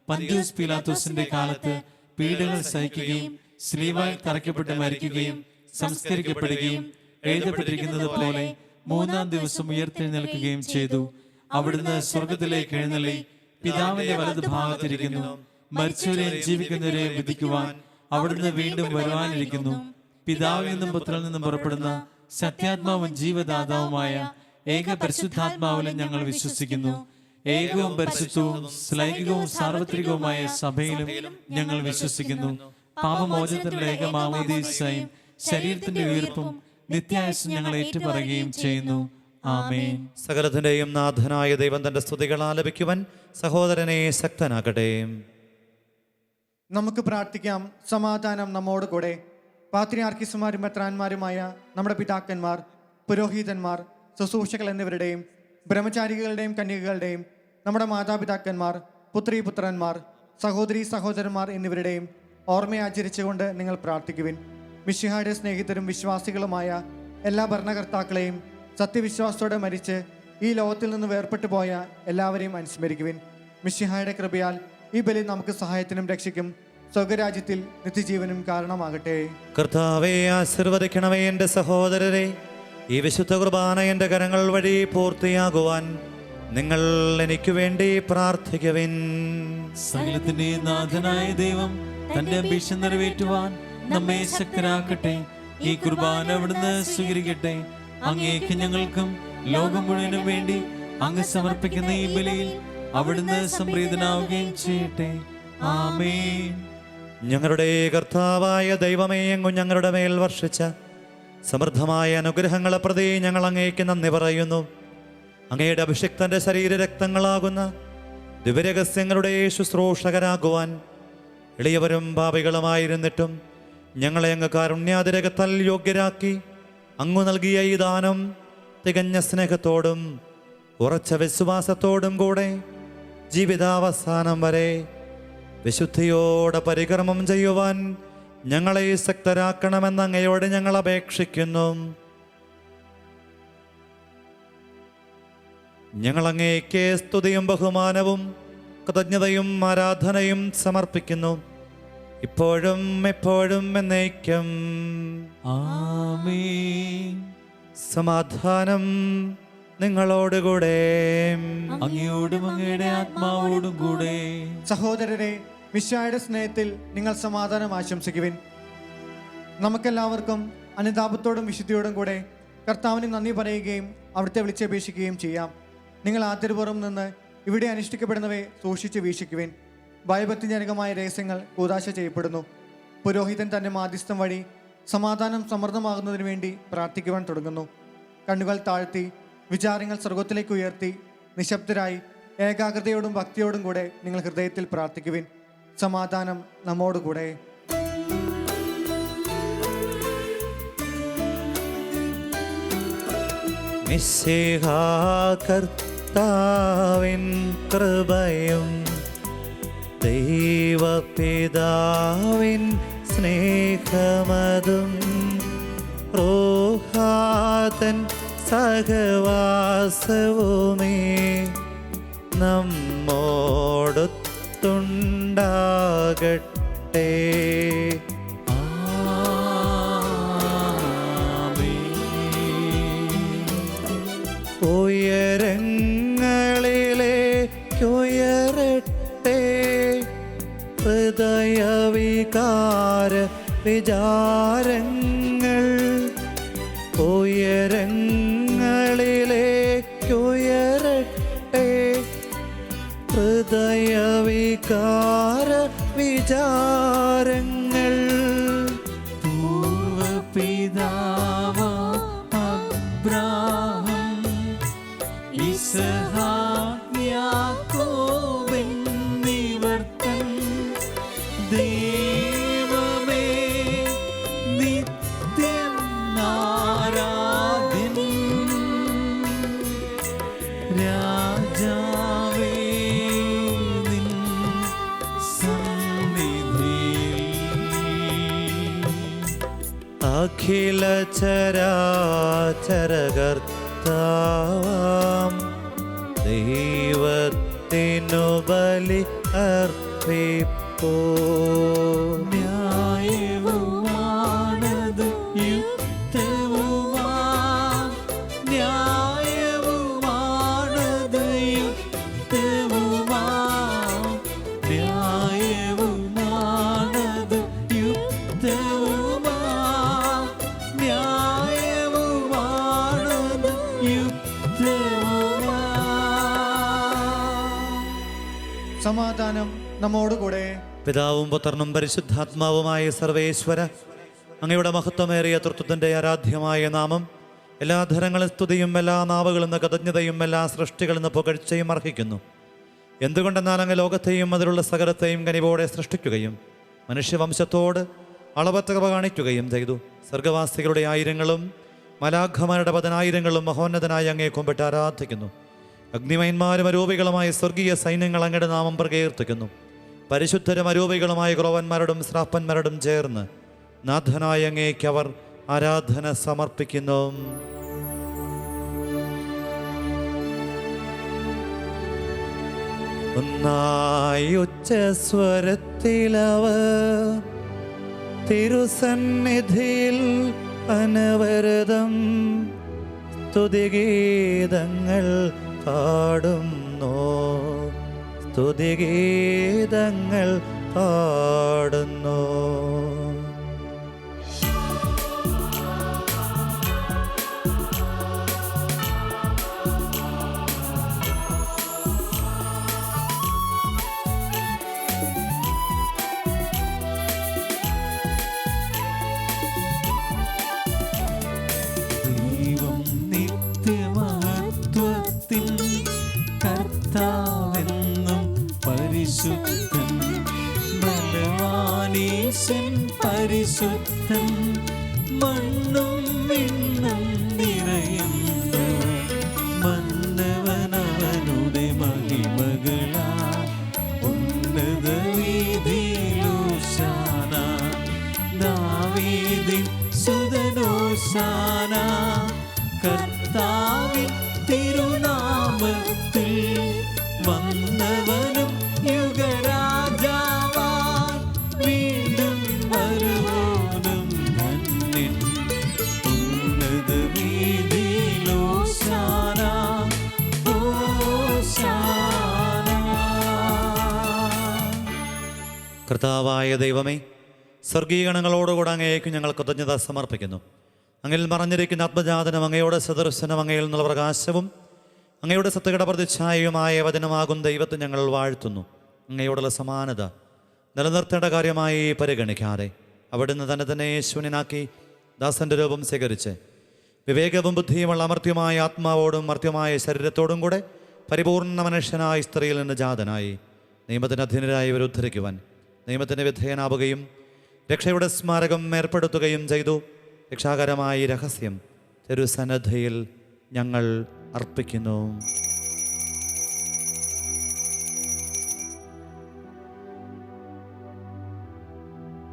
പന്തിയൂസ് പീലാത്തോസിന്റെ കാലത്ത് പീഡകൾ സഹിക്കുകയും സ്ലീവായിൽ തറയ്ക്കപ്പെട്ട് മരിക്കുകയും സംസ്കരിക്കപ്പെടുകയും എഴുതപ്പെട്ടിരിക്കുന്നത് പോലെ മൂന്നാം ദിവസം ഉയർത്തെഴുന്നേൽക്കുകയും ചെയ്തു. അവിടുന്ന് സ്വർഗത്തിലേക്ക് എഴുന്നള്ളി പിതാവിന്റെ വലത് ഭാഗത്തിരിക്കുന്നു. മരിച്ചവരെയും ജീവിക്കുന്നവരെയും വിധിക്കുവാൻ അവിടുന്ന് വീണ്ടും വരുവാനിരിക്കുന്നു. പിതാവിൽ നിന്നും പുത്രനിൽ നിന്നും പുറപ്പെടുന്ന സത്യാത്മാവും ജീവദാതാവുമായ ഏക പരിശുദ്ധാത്മാവിലും ഞങ്ങൾ വിശ്വസിക്കുന്നു. ഏകവും പരിശുദ്ധവും ശ്ലൈകികവും സാർവത്രികവുമായ സഭയിലും ഞങ്ങൾ വിശ്വസിക്കുന്നു. പാപമോചനത്തിനുള്ള ഏക മാമോദീസയും ശരീരത്തിന്റെ ഉയർപ്പും നിത്യായുസ്സും ഞങ്ങൾ ഏറ്റുപറയുകയും ചെയ്യുന്നു. ആമേൻ. സകലത്തിന്റെയും നാഥനായ ദൈവം തന്റെ സ്തുതികൾ ആലപിക്കുവാൻ സഹോദരനെ ശക്തനാക്കട്ടെ. നമുക്ക് പ്രാർത്ഥിക്കാം. സമാധാനം നമ്മോട് കൂടെ. പാത്രിയാർക്കീസുമാരും മെത്രാന്മാരുമായ നമ്മുടെ പിതാക്കന്മാർ, പുരോഹിതന്മാർ, ശുശ്രൂഷകൾ എന്നിവരുടെയും ബ്രഹ്മചാരികളുടെയും കന്യകകളുടെയും നമ്മുടെ മാതാപിതാക്കന്മാർ, പുത്രീപുത്രന്മാർ, സഹോദരീ സഹോദരന്മാർ എന്നിവരുടെയും ഓർമ്മയാചരിച്ചുകൊണ്ട് നിങ്ങൾ പ്രാർത്ഥിക്കുവിൻ. മിശിഹായുടെ സ്നേഹിതരും വിശ്വാസികളുമായ എല്ലാ ഭരണകർത്താക്കളെയും സത്യവിശ്വാസത്തോടെ മരിച്ച് ഈ ലോകത്തിൽ നിന്ന് വേർപെട്ടു പോയ എല്ലാവരെയും അനുസ്മരിക്കുവിൻ. മിശിഹായുടെ കൃപയാൽ ഈ ബലി നമുക്ക് സഹായത്തിനും രക്ഷയ്ക്കും സ്വർഗരാജ്യത്തിൽ നിത്യജീവനും കാരണമാകട്ടെ. കർത്താവെ ആശീർവദിക്കണമേ. എൻ്റെ സഹോദരരെ, ഈ വിശുദ്ധ കുർബാന എൻ്റെ കരങ്ങൾ വഴി പൂർത്തിയാകുവാൻ നിങ്ങൾ എനിക്ക് വേണ്ടി പ്രാർത്ഥിക്കുവിൻ. സകലത്തിന്റെ നാഥനായ ദൈവം തന്റെ അംബീഷൻ നിറവേറ്റുവാൻ നമ്മെ ശക്തരാക്കട്ടെ. ഈ കുർബാന അവിടുന്ന് സ്വീകരിക്കട്ടെ. അങ്ങേക്ക് ഞങ്ങൾക്കും ലോകം മുഴുവനും വേണ്ടി അങ്ങ് സമർപ്പിക്കുന്ന ഈ ബലിയിൽ അവിടുന്ന് സംപ്രീതനാവുകയും ചെയ്യട്ടെ. ആമേൻ. ഞങ്ങളുടെ കർത്താവായ ദൈവമേ, അങ്ങ് ഞങ്ങളുടെ മേൽ വർഷിച്ച സമൃദ്ധമായ അനുഗ്രഹങ്ങളെ പ്രതി ഞങ്ങൾ അങ്ങേക്ക് നന്ദി പറയുന്നു. അങ്ങയുടെ അഭിഷിക്തന്റെ ശരീരരക്തങ്ങളാകുന്ന ദിവ്യരഹസ്യങ്ങളുടെ ശുശ്രൂഷകരാകുവാൻ എളിയവരും പാപികളുമായിരുന്നിട്ടും ഞങ്ങളെ അങ്ങ് കാരുണ്യാതിരകത്താൽ യോഗ്യരാക്കി അങ്ങ് നൽകിയ ഈ ദാനം തികഞ്ഞ സ്നേഹത്തോടും ഉറച്ച വിശ്വാസത്തോടും കൂടെ ജീവിതാവസാനം വരെ വിശുദ്ധിയോടെ പരികർമ്മം ചെയ്യുവാൻ ഞങ്ങളെ ശക്തരാക്കണമെന്ന് അങ്ങയോട് ഞങ്ങൾ അപേക്ഷിക്കുന്നു. ഞങ്ങൾ അങ്ങേക്ക് സ്തുതിയും ബഹുമാനവും കൃതജ്ഞതയും ആരാധനയും സമർപ്പിക്കുന്നു, ഇപ്പോഴും എപ്പോഴും എന്നേക്കും. ആമേൻ. സമാധാനം നിങ്ങളോടുകൂടെ. അങ്ങയോടും അങ്ങയുടെ ആത്മാവോടും കൂടെ. സഹോദരരെ, മിശിഹായുടെ സ്നേഹത്തിൽ നിങ്ങൾ സമാധാനം ആശംസിക്കുവിൻ. നമുക്കെല്ലാവർക്കും അനുതാപത്തോടും വിശുദ്ധിയോടും കൂടെ കർത്താവിന് നന്ദി പറയുകയും അവിടുത്തെ വിളിച്ചപേക്ഷിക്കുകയും ചെയ്യാം. നിങ്ങൾ ആദരപൂർവ്വം നിന്ന് ഇവിടെ അനുഷ്ഠിക്കപ്പെടുന്നവയെ സൂക്ഷിച്ച് വീക്ഷിക്കുവിൻ. ഭയഭക്തിജനകമായ രഹസ്യങ്ങൾ കൂദാശ ചെയ്യപ്പെടുന്നു. പുരോഹിതൻ തൻ്റെ മാധ്യസ്ഥം വഴി സമാധാനം സമൃദ്ധമാകുന്നതിന് വേണ്ടി പ്രാർത്ഥിക്കുവാൻ തുടങ്ങുന്നു. കണ്ണുകൾ താഴ്ത്തി വിചാരങ്ങൾ സ്വർഗത്തിലേക്ക് ഉയർത്തി നിശബ്ദരായി ഏകാഗ്രതയോടും ഭക്തിയോടും കൂടെ നിങ്ങൾ ഹൃദയത്തിൽ പ്രാർത്ഥിക്കുവിൻ. സമാധാനം നമ്മോടുകൂടെ. മിശിഹാ കർത്താവേ, കർത്താവിൻ കൃപയും ദൈവപിതാവിൻ സ്നേഹമതും റൂഹാതൻ സഹവാസവുമേ നമ്മോടൊത്തുണ്ടാകട്ടെ. ഉയരങ്ങളിലേക്കുയരട്ടെ ഹൃദയവികാര വിചാരങ്ങൾ. ഉയരങ്ങളിലേക്കുയരട്ടെ ഹൃദയവികാര വിചാരങ്ങൾ. പൂർവപിതാവ് അബ്രാഹം ഇസ്ഹാക്ക് യാക്കോബ് എന്നിവർ തൻ ദൈവമേ നിത്യം ആരാധ്യൻ. രാജാവേ നിൻ സന്നിധിയിൽ അഖില ചരാചരകർത്താവാം ദൈവത്തിനു ബലി അർപ്പിപ്പോ. ന്യായവുമാണത് യുക്തവുമാ, ന്യായവുമാണത് യുക്തവുമാ, ന്യായവുമാണത് യുക്തവുമാ, ന്യായവുമാണത് യുക്തവുമാ. സമാധാനം നമ്മോടുകൂടെ. പിതാവും പുത്രനും പരിശുദ്ധാത്മാവുമായ സർവേശ്വര, അങ്ങയുടെ മഹത്വമേറിയ തൃത്വത്തിൻ്റെ ആരാധ്യമായ നാമം എല്ലാ ധരങ്ങളും സ്തുതിയും എല്ലാ നാവുകളും കൃതജ്ഞതയും എല്ലാ സൃഷ്ടികളിൽ നിന്ന് പുകഴ്ചയും അർഹിക്കുന്നു. എന്തുകൊണ്ടെന്നാൽ അങ്ങ് ലോകത്തെയും അതിലുള്ള സകലത്തെയും കനിവോടെ സൃഷ്ടിക്കുകയും മനുഷ്യവംശത്തോട് അളവറ്റ കൃപ കാണിക്കുകയും ചെയ്തു. സ്വർഗവാസികളുടെ ആയിരങ്ങളും മലാഖമാരുടെ 10,000 മഹോന്നതനായി അങ്ങേ കുമ്പിട്ട് ആരാധിക്കുന്നു. അഗ്നിമയന്മാരും അരൂപികളുമായ സ്വർഗീയ സൈന്യങ്ങൾ അങ്ങയുടെ നാമം പ്രകീർത്തിക്കുന്നു. പരിശുദ്ധരും അരൂപികളുമായ ക്രോവന്മാരോടും ശ്രാപ്പന്മാരോടും ചേർന്ന് നാഥനായ അങ്ങേക്ക് അവർ ആരാധന സമർപ്പിക്കുന്നു. ഒന്നായി ഉച്ചസ്വരത്തിലവർ തിരുസന്നിധിയിൽ അനവരതം സ്തുതിഗീതങ്ങൾ പാടുന്നു, സ്തുതിഗീതങ്ങൾ പാടുന്നു. ദൈവം നിത്യമഹത്വത്തിൻ കർത്താവെന്നും പരിശുദ്ധൻ, ബലവാനീശൻ പരിശുദ്ധൻ, മണ്ണും വിണ്ണും നിറയുന്നു മന്നവനവനുടെ മഹിമകളാ. ഉന്നത വീതിയിലോശാന, ദാവീദിൻ സുതനോശാന. കർത്താവിൻ തിരുനാമത്തിൽ വന്നവനും യുഗരാജാവാൻ വീണ്ടും വരുവോനും ധന്യൻ. ഉന്നത വീതിയിലോശാന, ഓശാന. കർത്താവായ ദൈവമേ, സ്വർഗീയഗണങ്ങളോടുകൂടെ അങ്ങേക്ക് ഞങ്ങൾ കൃതജ്ഞത സമർപ്പിക്കുന്നു. അങ്ങിൽ മറഞ്ഞിരിക്കുന്ന ആത്മജാതനം, അങ്ങയുടെ സദർശനം, അങ്ങയിൽ നിന്നുള്ള പ്രകാശവും അങ്ങയുടെ സത്യകട പ്രതിച്ഛായയുമായ വചനമാകും ദൈവത്തെ ഞങ്ങൾ വാഴ്ത്തുന്നു. അങ്ങയോടുള്ള സമാനത നിലനിർത്തേണ്ട കാര്യമായി പരിഗണിക്കാതെ അവിടുന്ന് തന്നെ ശൂന്യനാക്കി ദാസന്റെ രൂപം സ്വീകരിച്ച് വിവേകവും ബുദ്ധിയുമുള്ള അമർത്യമായ ആത്മാവോടും മർത്യമായ ശരീരത്തോടും കൂടെ പരിപൂർണ മനുഷ്യനായ സ്ത്രീയിൽ നിന്ന് ജാതനായി നിയമത്തിന് അധീനരായി ഇവർ ഉദ്ധരിക്കുവാൻ നിയമത്തിന് വിധേയനാവുകയും രക്ഷയുടെ സ്മാരകം ഏർപ്പെടുത്തുകയും ചെയ്തു. രക്ഷാകരമായ രഹസ്യം തിരുസന്നദ്ധയിൽ ഞങ്ങൾ അർപ്പിക്കുന്നു.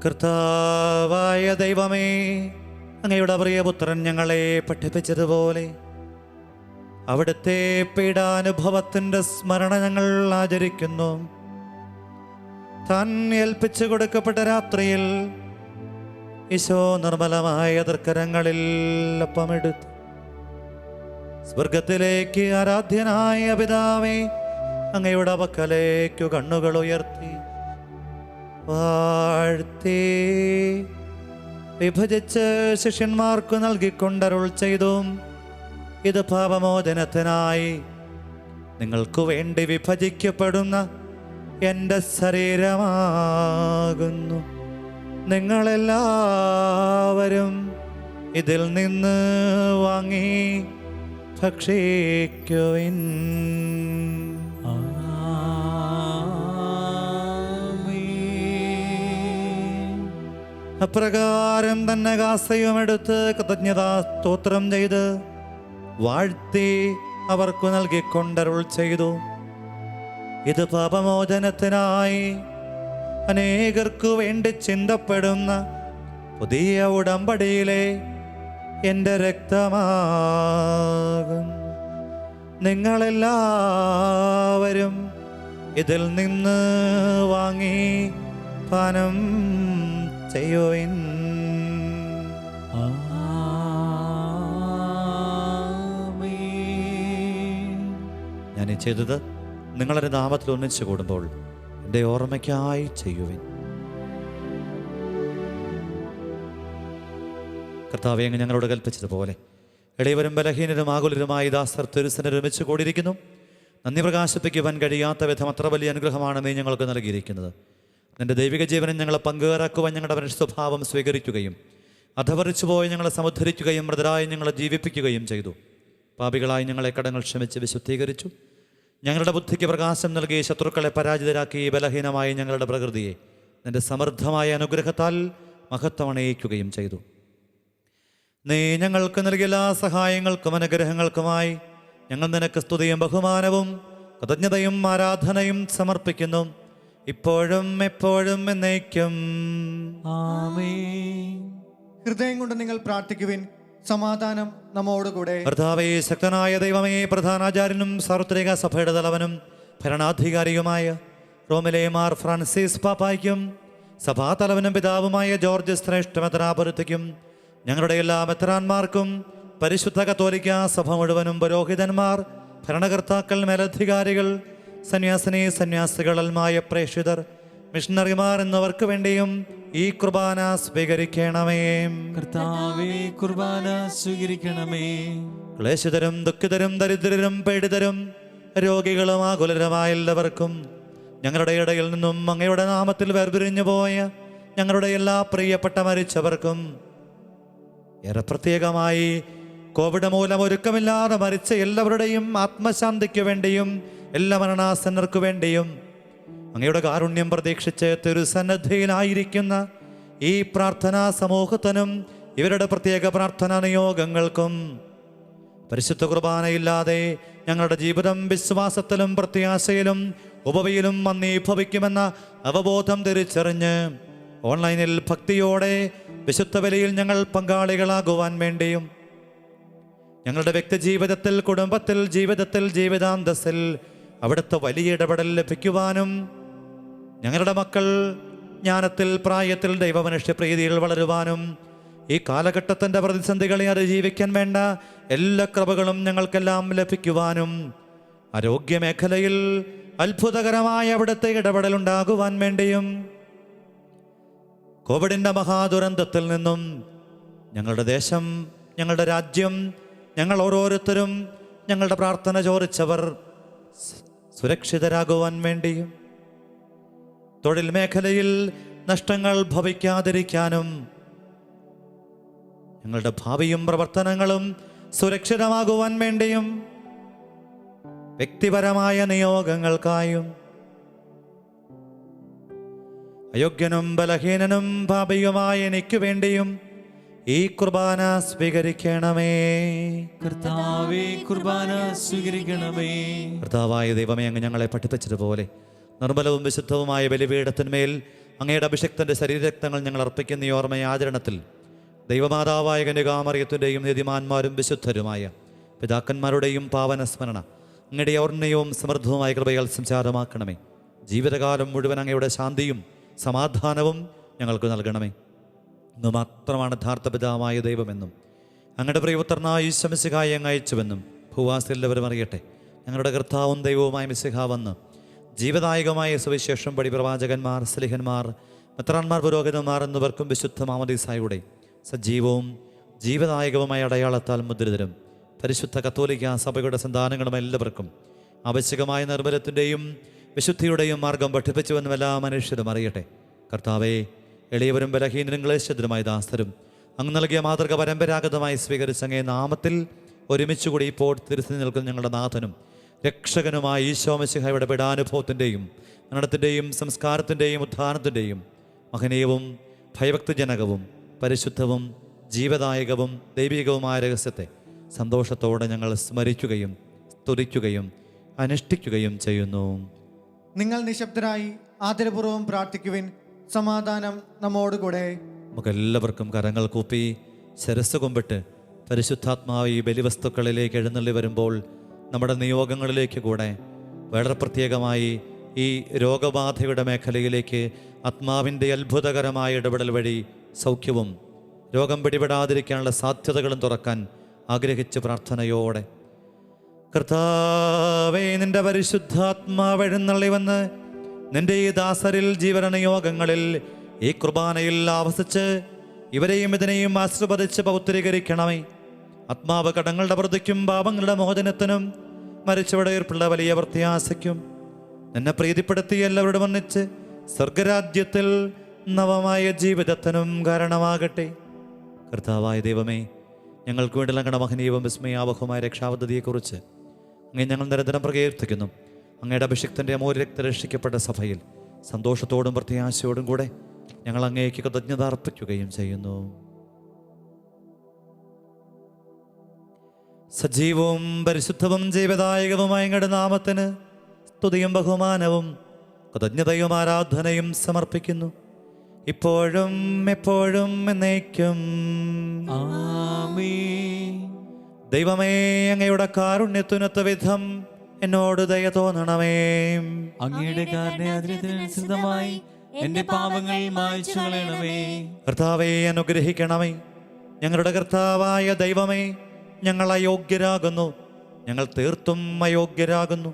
കർത്താവായ ദൈവമേ, അങ്ങയുടെ പ്രിയപുത്രൻ ഞങ്ങളെ പഠിപ്പിച്ചതുപോലെ അവിടുത്തെ പീഡാനുഭവത്തിൻ്റെ സ്മരണ ഞങ്ങൾ ആചരിക്കുന്നു. താൻ ഏൽപ്പിച്ചു കൊടുക്കപ്പെട്ട രാത്രിയിൽ ഈശോ നിർമ്മലമായ തൃക്കരങ്ങളിൽ അപ്പമെടുത്തു സ്വർഗത്തിലേക്ക് ആരാധ്യനായ പിതാവേ, അങ്ങയുടെ പക്കലേക്കു കണ്ണുകൾ ഉയർത്തി വാഴ്ത്തി വിഭജിച്ച് ശിഷ്യന്മാർക്കു നൽകിക്കൊണ്ടരുൾ ചെയ്തു, ഇത് പാപമോചനത്തിനായി നിങ്ങൾക്കു വേണ്ടി വിഭജിക്കപ്പെടുന്ന എൻ്റെ ശരീരമാകുന്നു. നിങ്ങളെല്ലാവരും ഇതിൽ നിന്ന് വാങ്ങി ഭക്ഷിക്കുവിൻ. അപ്രകാരം തന്നെ കാസയും എടുത്ത് കൃതജ്ഞതാ സ്തോത്രം ചെയ്ത് വാഴ്ത്തി അവർക്കു നൽകിക്കൊണ്ടരുൾ ചെയ്തു, ഇത് പാപമോചനത്തിനായി അനേകർക്കു വേണ്ടി ചിന്തപ്പെടുന്ന പുതിയ ഉടമ്പടിയിലെ എൻ്റെ രക്തമാകും. നിങ്ങളെല്ലാവരും ഇതിൽ നിന്ന് വാങ്ങി പാനം ചെയ്യുവിൻ. ഞാൻ ഈ ചെയ്തത് നിങ്ങളുടെ നാമത്തിൽ ഒന്നിച്ചു കൂടുമ്പോൾ എൻ്റെ ഓർമ്മയ്ക്കായി ചെയ്യുവിൻ. കർത്താവേ, അങ്ങ് ഞങ്ങളോട് കൽപ്പിച്ചതുപോലെ എളിയവരും ബലഹീനരും ആകുലരുമായി ദാസർ തിരുസനെ രമിച്ചു കൂടിയിരിക്കുന്നു. നന്ദി പ്രകാശിപ്പിക്കുവാൻ കഴിയാത്ത വിധം അത്ര വലിയ അനുഗ്രഹമാണ് നീ ഞങ്ങൾക്ക് നൽകിയിരിക്കുന്നത്. നിന്റെ ദൈവിക ജീവനം ഞങ്ങളെ പങ്കുകാരാക്കുവാൻ ഞങ്ങളുടെ മനുഷ്യ സ്വഭാവം സ്വീകരിക്കുകയും അധവറിച്ചു പോയി ഞങ്ങളെ സമുദ്ധരിക്കുകയും മൃതരായി ഞങ്ങളെ ജീവിപ്പിക്കുകയും ചെയ്തു. പാപികളായി ഞങ്ങളെ കടങ്ങൾ ക്ഷമിച്ച് വിശുദ്ധീകരിച്ചു. ഞങ്ങളുടെ ബുദ്ധിക്ക് പ്രകാശം നൽകി ശത്രുക്കളെ പരാജിതരാക്കി ബലഹീനമായി ഞങ്ങളുടെ പ്രകൃതിയെ നിന്റെ സമൃദ്ധമായ അനുഗ്രഹത്താൽ മഹത്വമണയിക്കുകയും ചെയ്തു. നീ ഞങ്ങൾക്ക് നൽകിയ എല്ലാ സഹായങ്ങൾക്കും അനുഗ്രഹങ്ങൾക്കുമായി ഞങ്ങൾ നിനക്ക് സ്തുതിയും ബഹുമാനവും കൃതജ്ഞതയും ആരാധനയും സമർപ്പിക്കുന്നു, ഇപ്പോഴും എപ്പോഴും എന്നേക്കും. ആമേൻ. ഹൃദയം കൊണ്ട് നിങ്ങൾ പ്രാർത്ഥിക്കുവിൻ. സമാധാനം നമ്മോടുകൂടെ. കർത്താവേ, ശക്തനായ ദൈവമേ, പ്രധാനാചാര്യനും സാർവത്രിക സഭയുടെ തലവനും ഭരണാധികാരിയുമായ റോമിലെ മാർ ഫ്രാൻസിസ് പാപ്പായ്ക്കും സഭാതലവനും പിതാവുമായ ജോർജ് ശ്രേഷ്ഠ മെത്രാപൊലീത്തയ്ക്കും ഞങ്ങളുടെ എല്ലാ മെത്രാന്മാർക്കും പരിശുദ്ധ കത്തോലിക്ക സഭ മുഴുവനും പുരോഹിതന്മാർ, ഭരണകർത്താക്കൾ, മേലധികാരികൾ, സന്യാസികൾ, അൽമായ പ്രേക്ഷിതർ, മിഷണറിമാർ എന്നിവർക്ക് വേണ്ടിയും ഈ കുർബാന സ്വീകരിക്കണമേ. കർത്താവേ, കുർബാന സ്വീകരിക്കണമേ. ക്ലേശിതരും ദുഃഖിതരും ദരിദ്രരും പീഡിതരും രോഗികളും ആകുലരുമായ എല്ലാവർക്കും ഞങ്ങളുടെ ഇടയിൽ നിന്നും അങ്ങയുടെ നാമത്തിൽ വേർപിരിഞ്ഞു പോയ ഞങ്ങളുടെ എല്ലാ പ്രിയപ്പെട്ട മരിച്ചവർക്കും, ഏറെ പ്രത്യേകമായി കോവിഡ് മൂലം ഒരുക്കമില്ലാതെ മരിച്ച എല്ലാവരുടെയും ആത്മശാന്തിക്ക് വേണ്ടിയും എല്ലാ മരണാസന്നർക്കു വേണ്ടിയും അങ്ങയുടെ കാരുണ്യം പ്രതീക്ഷിച്ച് തിരുസന്നിധിയിലായിരിക്കുന്ന ഈ പ്രാർത്ഥനാ സമൂഹത്തിനും ഇവരുടെ പ്രത്യേക പ്രാർത്ഥനാ നിയോഗങ്ങൾക്കും പരിശുദ്ധ കുർബാനയില്ലാതെ ഞങ്ങളുടെ ജീവിതം വിശ്വാസത്തിലും പ്രത്യാശയിലും ഉപവിയിലും മന്ദീഭവിക്കുമെന്ന അവബോധം തിരിച്ചറിഞ്ഞ് ഓൺലൈനിൽ ഭക്തിയോടെ വിശുദ്ധ ബലിയിൽ ഞങ്ങൾ പങ്കാളികളാകുവാൻ വേണ്ടിയും ഞങ്ങളുടെ വ്യക്തിജീവിതത്തിൽ, കുടുംബത്തിൽ, ജീവിതാന്തസ്സിൽ അവിടുത്തെ വലിയ ഇടപെടൽ ലഭിക്കുവാനും ഞങ്ങളുടെ മക്കൾ ജ്ഞാനത്തിൽ, പ്രായത്തിൽ, ദൈവമനുഷ്യ പ്രീതിയിൽ വളരുവാനും ഈ കാലഘട്ടത്തിൻ്റെ പ്രതിസന്ധികളെ അതിജീവിക്കാൻ വേണ്ട എല്ലാ കൃപകളും ഞങ്ങൾക്കെല്ലാം ലഭിക്കുവാനും ആരോഗ്യമേഖലയിൽ അത്ഭുതകരമായ അവിടുത്തെ ഇടപെടൽ ഉണ്ടാകുവാൻ വേണ്ടിയും കോവിഡിൻ്റെ മഹാദുരന്തത്തിൽ നിന്നും ഞങ്ങളുടെ ദേശം, ഞങ്ങളുടെ രാജ്യം, ഞങ്ങൾ ഓരോരുത്തരും ഞങ്ങളുടെ പ്രാർത്ഥന ചോദിച്ചവർ സുരക്ഷിതരാകുവാൻ വേണ്ടിയും തൊഴിൽ മേഖലയിൽ നഷ്ടങ്ങൾ ഭവിക്കാതിരിക്കാനും ഞങ്ങളുടെ ഭാവിയും പ്രവർത്തനങ്ങളും സുരക്ഷിതമാകുവാൻ വേണ്ടിയും വ്യക്തിപരമായ നിയോഗങ്ങൾക്കായും അയോഗ്യനും ബലഹീനനും പാപിയുമായ എനിക്ക് വേണ്ടിയും ഈ കുർബാന സ്വീകരിക്കണമേ. കർത്താവേ, കുർബാന സ്വീകരിക്കണമേ. കർത്താവായ ദൈവമേ, അങ്ങ് ഞങ്ങളെ പഠിപ്പിച്ചതുപോലെ നിർമ്മലവും വിശുദ്ധവുമായ ബലിപീഠത്തിന്മേൽ അങ്ങയുടെ അഭിഷിക്തൻ്റെ ശരീരരക്തങ്ങൾ ഞങ്ങൾ അർപ്പിക്കുന്ന ഈ ഓർമ്മയാചരണത്തിൽ ദൈവമാതാവായ കന്യകാമറിയത്തിൻ്റെയും നീതിമാന്മാരും വിശുദ്ധരുമായ പിതാക്കന്മാരുടെയും പാവനസ്മരണ അങ്ങയുടെ ഓർമ്മയും സമൃദ്ധവുമായ കൃപയാൽ സംചാരമാക്കണമേ. ജീവിതകാലം മുഴുവൻ അങ്ങയുടെ ശാന്തിയും സമാധാനവും ഞങ്ങൾക്ക് നൽകണമേ. ഇന്ന് മാത്രമാണ് യഥാർത്ഥ പിതാവായ ദൈവമെന്നും അങ്ങയുടെ പ്രിയപുത്രനായ ഈശോ മിശിഹായെ അങ്ങ് അയച്ചുവെന്നും ഭൂവാസികൾ എല്ലാവരും അറിയട്ടെ. ഞങ്ങളുടെ കർത്താവും ദൈവവുമായ മിശിഹാ വന്ന് ജീവദായകമായ സുവിശേഷം പടി പ്രവാചകന്മാർ, സ്ലിഹന്മാർ, മെത്രാന്മാർ, പുരോഹിതന്മാർ എന്നിവർക്കും വിശുദ്ധ മാമോദീസായുടെ സജീവവും ജീവദായകവുമായ അടയാളത്താൽ മുദ്രിതരും പരിശുദ്ധ കത്തോലിക്ക സഭയുടെ സന്താനങ്ങളും എല്ലാവർക്കും ആവശ്യകമായ നിർമ്മലത്തിൻ്റെയും വിശുദ്ധിയുടെയും മാർഗം പഠിപ്പിച്ചുവെന്നും എല്ലാ മനുഷ്യരും അറിയട്ടെ. കർത്താവെ, എളിയവരും ബലഹീനരും ക്ലേശത്തിലുമായ ദാസരും അങ്ങ് നൽകിയ മാതൃക പരമ്പരാഗതമായി സ്വീകരിച്ച അങ്ങേ നാമത്തിൽ ഒരുമിച്ചുകൂടി ഇപ്പോൾ തിരുത്തി നിൽക്കുന്ന ഞങ്ങളുടെ നാഥനും രക്ഷകനുമായ ഈശോ മിശിഹായുടെ പീഡാനുഭവത്തിൻ്റെയും മരണത്തിൻ്റെയും സംസ്കാരത്തിൻ്റെയും ഉത്ഥാനത്തിൻ്റെയും മഹനീയവും ഭയഭക്തിജനകവും പരിശുദ്ധവും ജീവദായകവും ദൈവികവുമായ രഹസ്യത്തെ സന്തോഷത്തോടെ ഞങ്ങൾ സ്മരിക്കുകയും സ്തുതിക്കുകയും അനുഷ്ഠിക്കുകയും ചെയ്യുന്നു. നിങ്ങൾ നിശബ്ദരായി ആദരപൂർവ്വം പ്രാർത്ഥിക്കുവിൻ. സമാധാനം നമ്മോടുകൂടെ. നമുക്കെല്ലാവർക്കും കരങ്ങൾ കൂപ്പി ശിരസ്സ് കുമ്പിട്ട് പരിശുദ്ധാത്മാവ് ഈ ബലിവസ്തുക്കളിലേക്ക് എഴുന്നള്ളി വരുമ്പോൾ നമ്മുടെ നിയോഗങ്ങളിലേക്ക് കൂടെ വളരെ പ്രത്യേകമായി ഈ രോഗബാധയുടെ മേഖലയിലേക്ക് ആത്മാവിൻ്റെ അത്ഭുതകരമായ ഇടപെടൽ വഴി സൗഖ്യവും രോഗം പിടിപെടാതിരിക്കാനുള്ള സാധ്യതകളും തുറക്കാൻ ആഗ്രഹിച്ച് പ്രാർത്ഥനയോടെ, കർത്താവേ, നിന്റെ പരിശുദ്ധാത്മാവ് എഴുന്നള്ളി വന്ന് നിന്റെ ഈ ദാസരിൽ ജീവനനിയോഗങ്ങളിൽ ഈ കുർബാനയിൽ ആവസിച്ച് ഇവരെയും ഇതിനെയും ആശീർവദിച്ച് പൗത്രീകരിക്കണമേ. ആത്മാവ് കടങ്ങളുടെ പ്രതിക്കും പാപങ്ങളുടെ മോചനത്തിനും മരിച്ചവരുടെ ഏർപ്പുള്ള വലിയ പ്രത്യാശയ്ക്കും നിന്നെ പ്രീതിപ്പെടുത്തി എല്ലാവരോടും ഒന്നിച്ച് സ്വർഗരാജ്യത്തിൽ നവമായ ജീവിതത്തിനും കാരണമാകട്ടെ. കർത്താവായ ദൈവമേ, ഞങ്ങൾക്ക് വേണ്ടി ഞങ്ങളുടെ മഹനീയവും വിസ്മയാവഹമായ രക്ഷാപദ്ധതിയെക്കുറിച്ച് അങ്ങേ ഞങ്ങൾ നിരന്തരം പ്രകീർത്തിക്കുന്നു. അങ്ങയുടെ അഭിഷിക്തൻ്റെ അമൂല്യരക്ത രക്ഷിക്കപ്പെട്ട സഭയിൽ സന്തോഷത്തോടും പ്രത്യാശയോടും കൂടെ ഞങ്ങൾ അങ്ങേക്ക് കൃതജ്ഞത അർപ്പിക്കുകയും ചെയ്യുന്നു. സജീവവും പരിശുദ്ധവും ജീവദായകവുമായ അങ്ങയുടെ നാമത്തിന് സ്തുതിയും ബഹുമാനവും കൃതജ്ഞതയും ആരാധനയും സമർപ്പിക്കുന്നു, ഇപ്പോഴും എപ്പോഴും എന്നേക്കും. ആമേൻ. ദൈവമേ, അങ്ങയുടെ കാരുണ്യത്തിനൊത്ത വിധം എന്നോട് ദയ തോന്നണമേ. അങ്ങയുടെ കാരുണ്യാതിരത്തിനനുസൃതമായി എന്റെ പാപങ്ങൾ മായ്ച്ചു കളയണമേ. കർത്താവെ, അനുഗ്രഹിക്കണമേ. ഞങ്ങളുടെ കർത്താവായ ദൈവമേ, ഞങ്ങൾ അയോഗ്യരാകുന്നു, ഞങ്ങൾ തീർത്തും അയോഗ്യരാകുന്നു.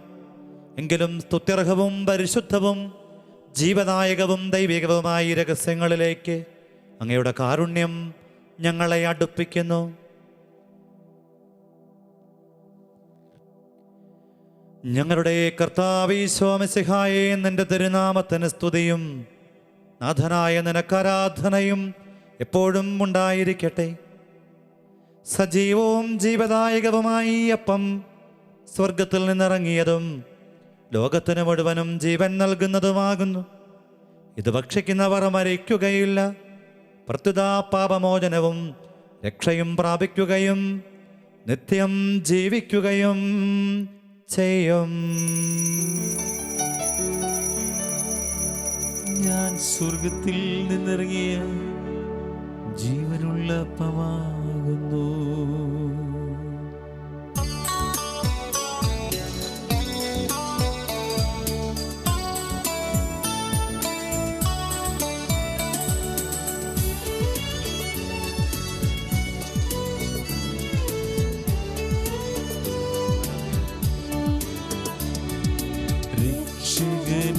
എങ്കിലും സ്തുത്യർഹവും പരിശുദ്ധവും ജീവദായകവും ദൈവികവുമായ ഈ രഹസ്യങ്ങളിലേക്ക് അങ്ങയുടെ കാരുണ്യം ഞങ്ങളെ അടുപ്പിക്കുന്നു. ഞങ്ങളുടെ കർത്താവ് ഈശോ മിശിഹായേ, നിന്റെ തിരുനാമത്തിന് സ്തുതിയും നാഥനായ നിനക്ക് ആരാധനയും എപ്പോഴും ഉണ്ടായിരിക്കട്ടെ. സജീവവും ജീവദായകവുമായി അപ്പം സ്വർഗത്തിൽ നിന്നിറങ്ങിയതും ലോകത്തിന് മുഴുവനും ജീവൻ നൽകുന്നതുമാകുന്നു. ഇത് ഭക്ഷിക്കുന്നവർ മരിക്കുകയില്ല, പ്രത്യുത പാപമോചനവും രക്ഷയും പ്രാപിക്കുകയും നിത്യം ജീവിക്കുകയും ചെയ്യും. ഞാൻ സ്വർഗത്തിൽ നിന്നിറങ്ങിയ ജീവനുള്ള അപ്പമാകുന്നു.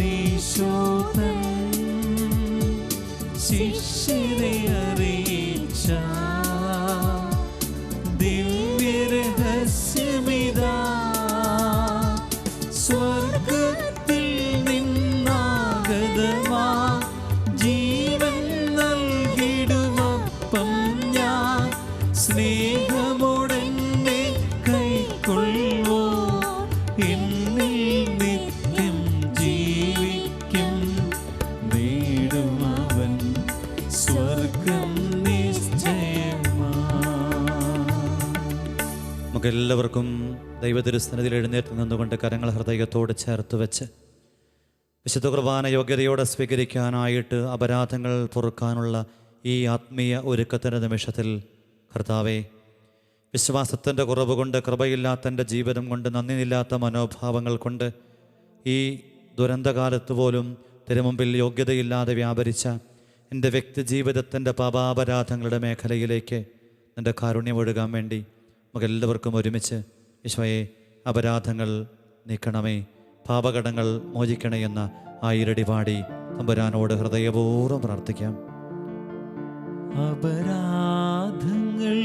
രക്ഷകനീശോതൻ ശിഷ്യരെ അറിയിച്ച ദിവ്യരഹസ്യമിതാ, സ്വർഗത്തിൽ നിന്നാഗതമാ ജീവൻ നൽകിടുമപ്പം ഞാൻ സ്നേഹമോടെന്നെ കൈക്കൊള്ളുവോ, എന്നിൽ നിത്യം ജീവിക്കും, നേടുമവൻ സ്വർഗം നിശ്ചയമാ. നമുക്കെല്ലാവർക്കും ദൈവതിരുസന്നിധിയിൽ എഴുന്നേറ്റ് നിന്നുകൊണ്ട് കരങ്ങൾ ഹൃദയത്തോട് ചേർത്ത് വെച്ച് വിശുദ്ധ കുർബാന യോഗ്യതയോടെ സ്വീകരിക്കാനായിട്ട് അപരാധങ്ങൾ പൊറുക്കാനുള്ള ഈ ആത്മീയ ഒരുക്കത്തിൻ്റെ നിമിഷത്തിൽ കർത്താവെ, വിശ്വാസത്തിൻ്റെ കുറവ് കൊണ്ട്, കൃപയില്ലാത്ത എൻ്റെ ജീവിതം കൊണ്ട്, നന്ദിയില്ലാത്ത മനോഭാവങ്ങൾ കൊണ്ട് ഈ ദുരന്തകാലത്ത് പോലും തിരുമുമ്പിൽ യോഗ്യതയില്ലാതെ വ്യാപരിച്ച എൻ്റെ വ്യക്തി ജീവിതത്തിൻ്റെ പാപാപരാധങ്ങളുടെ മേഖലയിലേക്ക് എൻ്റെ കാരുണ്യം ഒഴുകാൻ വേണ്ടി നമുക്കെല്ലാവർക്കും ഒരുമിച്ച് ഈശോയെ അപരാധങ്ങൾ നീക്കണമേ, പാപകടങ്ങൾ മോചിക്കണേ എന്ന ആയിരടി പാടി തമ്പുരാനോട് ഹൃദയപൂർവ്വം പ്രാർത്ഥിക്കാം. അപരാധങ്ങൾ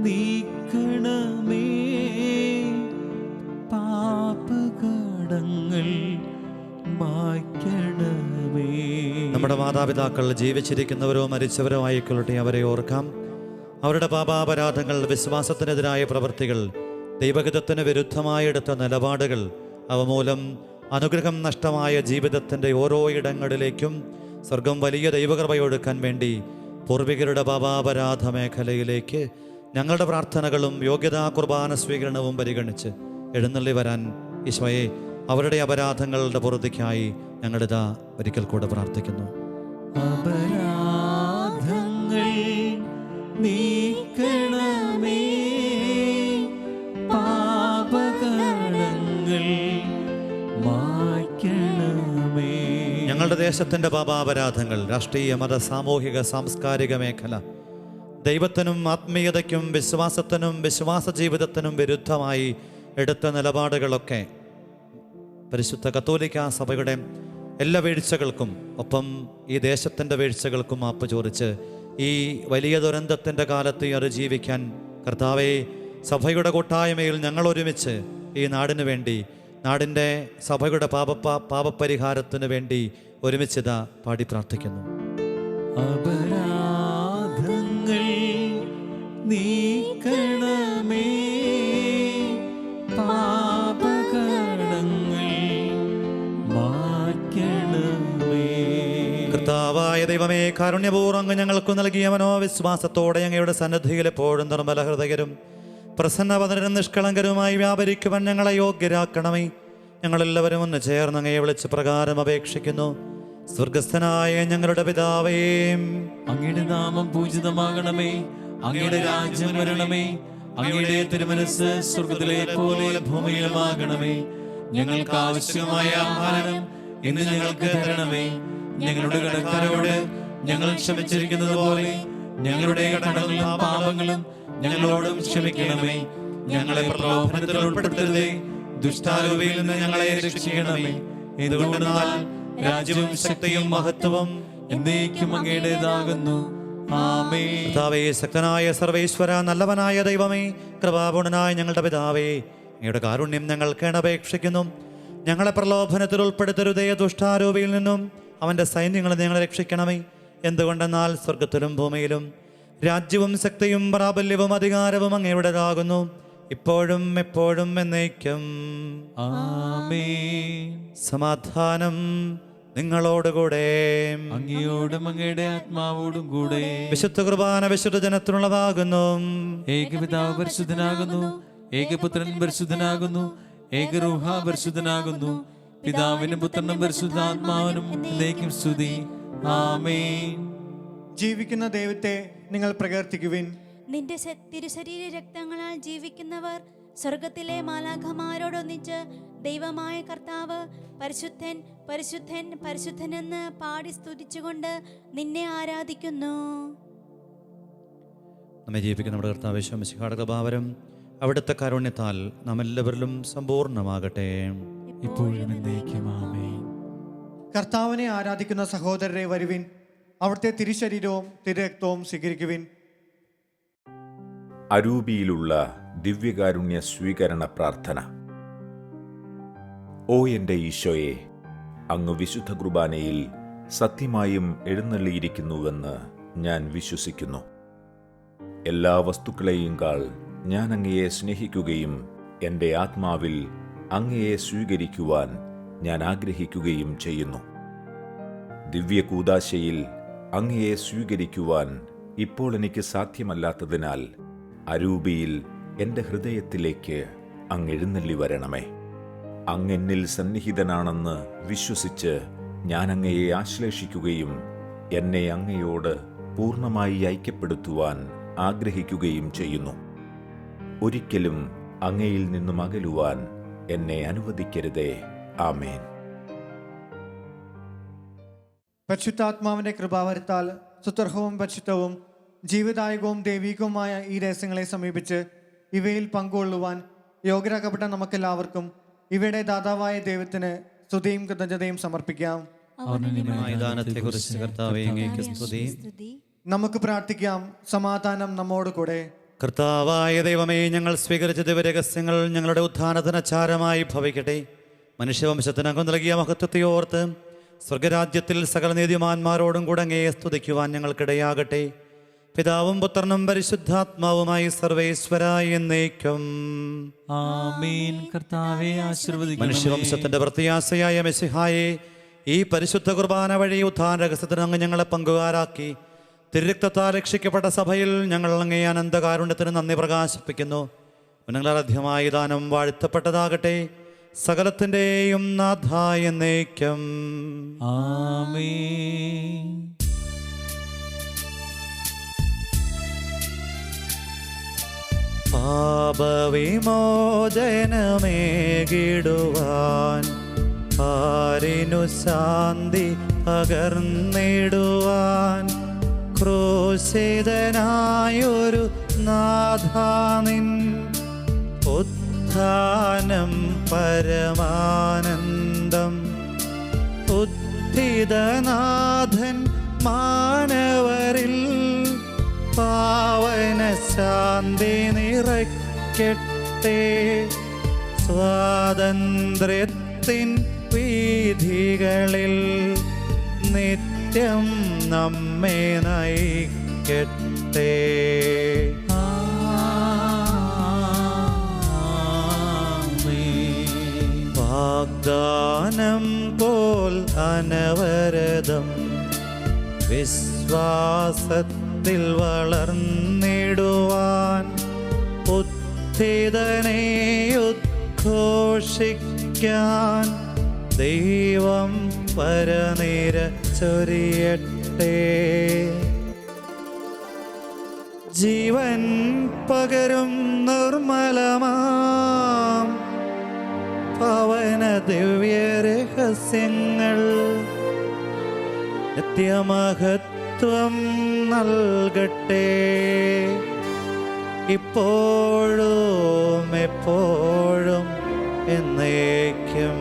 നീക്കണമേ, പാപകടങ്ങൾ മായ്ക്കണമേ. നമ്മുടെ മാതാപിതാക്കൾ ജീവിച്ചിരിക്കുന്നവരോ മരിച്ചവരോ ആയിക്കൊള്ളട്ടെ, അവരെ ഓർക്കാം. അവരുടെ പാപാപരാധങ്ങൾ, വിശ്വാസത്തിനെതിരായ പ്രവൃത്തികൾ, ദൈവഹിതത്തിന് വിരുദ്ധമായി എടുത്ത നിലപാടുകൾ, അവ മൂലം അനുഗ്രഹം നഷ്ടമായ ജീവിതത്തിൻ്റെ ഓരോ ഇടങ്ങളിലേക്കും സ്വർഗം വലിയ ദൈവകൃപയൊടുക്കാൻ വേണ്ടി പൂർവികരുടെ പാപാപരാധ മേഖലയിലേക്ക് ഞങ്ങളുടെ പ്രാർത്ഥനകളും യോഗ്യതാ കുർബാന സ്വീകരണവും പരിഗണിച്ച് എഴുന്നള്ളി വരാൻ ഈശോയെ അവരുടെ അപരാധങ്ങളുടെ പുറത്തേക്കായി ഞങ്ങളിതാ ഒരിക്കൽ കൂടെ പ്രാർത്ഥിക്കുന്നു. അപരാധങ്ങൾ നീക്കണമേ, പാപകടങ്ങൾ മായ്ക്കണമേ. ഞങ്ങളുടെ ദേശത്തിൻ്റെ പാപാപരാധങ്ങൾ, രാഷ്ട്രീയ, മത, സാമൂഹിക, സാംസ്കാരിക മേഖല, ദൈവത്തിനും ആത്മീയതയ്ക്കും വിശ്വാസത്തിനും വിശ്വാസ ജീവിതത്തിനും വിരുദ്ധമായി എടുത്ത നിലപാടുകളൊക്കെ പരിശുദ്ധ കത്തോലിക്ക സഭയുടെ എല്ലാ വീഴ്ചകൾക്കും ഒപ്പം ഈ ദേശത്തിൻ്റെ വീഴ്ചകൾക്കും മാപ്പ് ചോദിച്ച് ഈ വലിയ ദുരന്തത്തിൻ്റെ കാലത്ത് അതിജീവിക്കാൻ കർത്താവെ, സഭയുടെ കൂട്ടായ്മയിൽ ഞങ്ങൾ ഒരുമിച്ച് ഈ നാടിനു വേണ്ടി, നാടിൻ്റെ സഭയുടെ പാപപരിഹാരത്തിന് വേണ്ടി ഒരുമിച്ചിതാ പാടി പ്രാർത്ഥിക്കുന്നു. അപരാധങ്ങൾ നീക്കണമേ, പാപകടങ്ങൾ മായ്ക്കണമേ. കർത്താവായ ദൈവമേ, കാരുണ്യപൂർവ്വം ഞങ്ങൾക്ക് നൽകിയ മനോവിശ്വാസത്തോടെ ഞങ്ങളുടെ സന്നിധിയിൽ എപ്പോഴും നിർമ്മല ഹൃദയരും പ്രസന്നവദനരും നിഷ്കളങ്കരുമായി വ്യാപരിക്കുവാൻ ഞങ്ങളെ യോഗ്യരാക്കണമേ. ഞങ്ങളെല്ലാവരും ഒന്ന് ചേർന്ന് അങ്ങയെ വിളിച്ച് പ്രകാരം അപേക്ഷിക്കുന്നു. സ്വർഗസ്ഥനായ ഞങ്ങളുടെ പിതാവേ, അങ്ങയുടെ നാമം പൂജിതമാകണമേ, അങ്ങയുടെ രാജ്യം വരണമേ, അങ്ങയുടെ തിരുമനസ്സ് സ്വർഗത്തിലെ പോലെ ഭൂമിയിലുമാകണമേ. ഞങ്ങൾക്ക് ആവശ്യമായ ആഹാരം ഇന്ന് ഞങ്ങൾക്ക് തരണമേ. ഞങ്ങളുടെ കടക്കാരോട് ഞങ്ങൾ ക്ഷമിച്ചിരിക്കുന്നത് പോലെ ഞങ്ങളുടെ കടങ്ങളും പാപങ്ങളും ഞങ്ങളോടും ക്ഷമിക്കണമേ. ഞങ്ങളെ പ്രലോഭനത്തിൽ ഉൾപ്പെടുത്തരുതേ, ദുഷ്ടാരൂപിയിൽ നിന്ന് ഞങ്ങളെ രക്ഷിക്കണമേ. എന്തുകൊണ്ടെന്നാൽ രാജ്യവും ശക്തിയും മഹത്വവും എന്നേക്കും അങ്ങയുടേതാകുന്നു. ആമേൻ. കർത്താവേ, ശക്തനായ സർവേശ്വര, നല്ലവനായ ദൈവമേ, കൃപാപൂർണനായ ഞങ്ങളുടെ പിതാവേ, അങ്ങയുടെ കാരുണ്യം ഞങ്ങൾ കേണപേക്ഷിക്കുന്നു. ഞങ്ങളെ പ്രലോഭനത്തിൽ ഉൾപ്പെടുത്തരുതേ, ദുഷ്ടാരൂപിയിൽ നിന്നും അവൻ്റെ സൈന്യങ്ങളെ ഞങ്ങളെ രക്ഷിക്കണമേ. എന്തുകൊണ്ടെന്നാൽ സ്വർഗത്തിലും ഭൂമിയിലും രാജ്യവും ശക്തിയും പ്രാബല്യവും അധികാരവും അങ്ങയുടേതാകുന്നു, ഇപ്പോഴും എപ്പോഴും എന്നേക്കും. ആമേൻ. സമാധാനം നിങ്ങളോടുകൂടെ, അങ്ങയോടും അങ്ങയുടെ ആത്മാവോടും കൂടെ. വിശുദ്ധ കുർബാന വിശുദ്ധ ജനത്തിനുള്ളതാകുന്നു. ഏകപിതാവ് പരിശുദ്ധനാകുന്നു, ഏകപുത്രൻ പരിശുദ്ധനാകുന്നു, ഏകരൂഹ പരിശുദ്ധനാകുന്നു. പിതാവിനും പുത്രനും പരിശുദ്ധാത്മാവിനും എന്നേക്കും സ്തുതി. ആമേൻ. ജീവിക്കുന്ന ദൈവത്തെ നിങ്ങൾ പ്രകീർത്തിക്കുവിൻ. നിന്റെ തിരുശരീര രക്തങ്ങളാൽ ജീവിക്കുന്നവർ സ്വർഗത്തിലെ മാലാഖമാരോടൊന്നിച്ച് ദൈവമായ കർത്താവ് പരിശുദ്ധൻ പരിശുദ്ധൻ പരിശുദ്ധനെന്ന് പാടി സ്തുതിച്ചുകൊണ്ട് നിന്നെ ആരാധിക്കുന്നു. നമ്മെ ജീവിക്കുന്ന നമ്മുടെ കർത്താവ് യേശു മിശിഹായുടെ കൃപാവരം അവിടുത്തെ കാരുണ്യത്താൽ നാം എല്ലാവരിലും സമ്പൂർണ്ണമാകട്ടെ, ഇപ്പോഴും എന്നേക്കും. ആമേൻ. കർത്താവിനെ ആരാധിക്കുന്ന സഹോദരരെ വരുവിൻ, അവിടുത്തെ തിരുശരീരവും തിരുരക്തവും സ്വീകരിക്കുവിൻ. അരൂപിയിലുള്ള ദിവ്യകാരുണ്യ സ്വീകരണ പ്രാർത്ഥന. ഓ എൻ്റെ ഈശോയെ, അങ്ങ് വിശുദ്ധ കുർബാനയിൽ സത്യമായും എഴുന്നള്ളിയിരിക്കുന്നുവെന്ന് ഞാൻ വിശ്വസിക്കുന്നു. എല്ലാ വസ്തുക്കളെയും കാൾ ഞാൻ അങ്ങയെ സ്നേഹിക്കുകയും എൻ്റെ ആത്മാവിൽ അങ്ങയെ സ്വീകരിക്കുവാൻ ഞാൻ ആഗ്രഹിക്കുകയും ചെയ്യുന്നു. ദിവ്യകൂദാശയിൽ അങ്ങയെ സ്വീകരിക്കുവാൻ ഇപ്പോൾ എനിക്ക് സാധ്യമല്ലാത്തതിനാൽ അരൂപിയിൽ എൻ്റെ ഹൃദയത്തിലേക്ക് അങ്ങ് എഴുന്നള്ളി വരണമേ. അങ്ങ് എന്നിൽ സന്നിഹിതനാണെന്ന് വിശ്വസിച്ച് ഞാൻ അങ്ങയെ ആശ്ലേഷിക്കുകയും എന്നെ അങ്ങയോട് പൂർണ്ണമായി ഐക്യപ്പെടുത്തുവാൻ ആഗ്രഹിക്കുകയും ചെയ്യുന്നു. ഒരിക്കലും അങ്ങയിൽ നിന്നും അകലുവാൻ എന്നെ അനുവദിക്കരുതേ. ആമേൻ. പരിശുദ്ധാത്മാവിന്റെ കൃപാവരത്താൽ സുത്യർഹവും പരിശുദ്ധവും ജീവദായകവും ദൈവികവുമായ ഈ രഹസ്യങ്ങളെ സമീപിച്ച് ഇവയിൽ പങ്കുകൊള്ളുവാൻ യോഗ്യരാക്കപ്പെട്ട നമുക്കെല്ലാവർക്കും ഇവയുടെ ദാതാവായ ദൈവത്തിന് സ്തുതിയും കൃതജ്ഞതയും സമർപ്പിക്കാം. മൈതാനത്തെക്കുറിച്ച് കർത്താവേ അങ്ങേക്ക് സ്തുതി. നമുക്ക് പ്രാർത്ഥിക്കാം. സമാധാനം നമ്മോട് കൂടെ. കർത്താവായ ദൈവമേ, ഞങ്ങൾ സ്വീകരിച്ച ദിവരഹസ്യങ്ങൾ ഞങ്ങളുടെ ഉത്ഥാനത്തിന് ചാരമായി ഭവിക്കട്ടെ. മനുഷ്യവംശത്തിന് അങ്ങ് നൽകിയ മഹത്വത്തെ ഓർത്ത് സ്വർഗരാജ്യത്തിൽ സകല നീതിമാന്മാരോടും കൂടെ അങ്ങയെ സ്തുതിക്കുവാൻ ഞങ്ങൾക്കിടയാകട്ടെ. പിതാവും പുത്രനും പരിശുദ്ധാത്മാവുമായി സർവേശ്വരായ എന്നേക്കും ആമേൻ. കർത്താവേ ആശീർവദിക്കണമേ. മനുഷ്യവംശത്തിന്റെ പ്രത്യാശയായ മെസ്സിഹായെ, ഈ പരിശുദ്ധ കുർബാന വഴി ഉത്ഥാന രഹസ്യത്തിന് അങ്ങ് ഞങ്ങളെ പങ്കുകാരാക്കി തിരുരക്തത്താൽ രക്ഷിക്കപ്പെട്ട സഭയിൽ ഞങ്ങൾ അങ്ങേ അനന്തകാരുണ്യത്തിന് നന്ദി പ്രകാശിപ്പിക്കുന്നു. ഉന്നതമായ ദാനം വാഴ്ത്തപ്പെട്ടതാകട്ടെ. സകലത്തിൻ്റെയും നാഥായ എന്നേക്കും ആമേൻ. പാപവിമോചനമേകിടുവാൻ ആരിനു ശാന്തി പകർന്നിടുവാൻ ക്രൂശിതനായൊരു നാഥാനിൻ ഉത്ഥാനം പരമാനന്ദം. ഉദ്ധിതനാഥൻ മാനവരിൽ പാവന ശാന്തി നിറയ്ക്കട്ടെ. സ്വാതന്ത്ര്യത്തിൻ വീഥികളിൽ നിത്യം നമ്മെ നയിക്കട്ടെ. വാഗ്ദാനം പോൽ അനവരതം വിശ്വാസത്തിൽ വളർന്നിടുവാൻ ഉദ്ധിതനെ ഉദ്ഘോഷിക്കാൻ ദൈവം പരനിര ചൊരിയട്ടെ. ജീവൻ പകരും നിർമ്മലമാം പവന ദിവ്യ രഹസ്യങ്ങൾ നിത്യമഹത്വം നൽകട്ടെ. ഇപ്പോഴും എപ്പോഴും എന്നേക്കും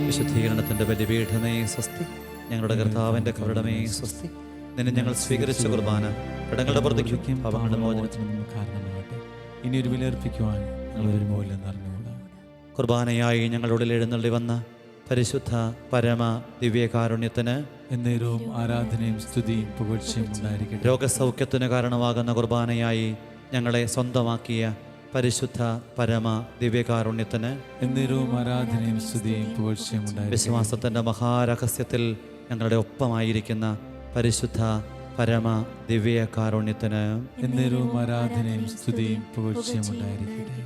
വിശുദ്ധീകരണത്തിന്റെ ബലിപീഠമേ സ്വസ്തി. ഞങ്ങളുടെ കർത്താവിന്റെ കവടമേ സ്വസ്തി. നിന്നെ ഞങ്ങൾ സ്വീകരിച്ച കുർബാന കടങ്ങളുടെ പുറത്തേക്കും പാപങ്ങളുടെ മോചനത്തിനും കാരണമാകട്ടെ. ഇനി ഒരു വിലർപ്പിക്കുവാൻ ഞങ്ങൾ വരുമ്പോൾ എന്നറിഞ്ഞുകൂടാ. കുർബാനയായി ഞങ്ങളുടെ എഴുന്നള്ളി വന്ന പരിശുദ്ധ പരമ ദിവ്യകാരുണ്യത്തിന് എന്നേരവും ആരാധനയും സ്തുതിയും പുകഴ്ചയും ഉണ്ടായിരിക്കട്ടെ. രോഗസൗഖ്യത്തിന് കാരണമാകുന്ന കുർബാനയായി ഞങ്ങളെ സ്വന്തമാക്കിയ പരിശുദ്ധ പരമ ദിവ്യകാരുണ്യത്തിന് എന്നേരവും ആരാധനയും സ്തുതിയും പുകഴ്ചയും ഉണ്ടായിരിക്കട്ടെ. വിശ്വാസത്തിൻ്റെ മഹാരഹസ്യത്തിൽ ഞങ്ങളുടെ ഒപ്പമായിരിക്കുന്ന പരിശുദ്ധ പരമ ദിവ്യകാരുണ്യത്തിന് എന്നേരവും ആരാധനയും സ്തുതിയും പുകഴ്ചയും ഉണ്ടായിരിക്കട്ടെ.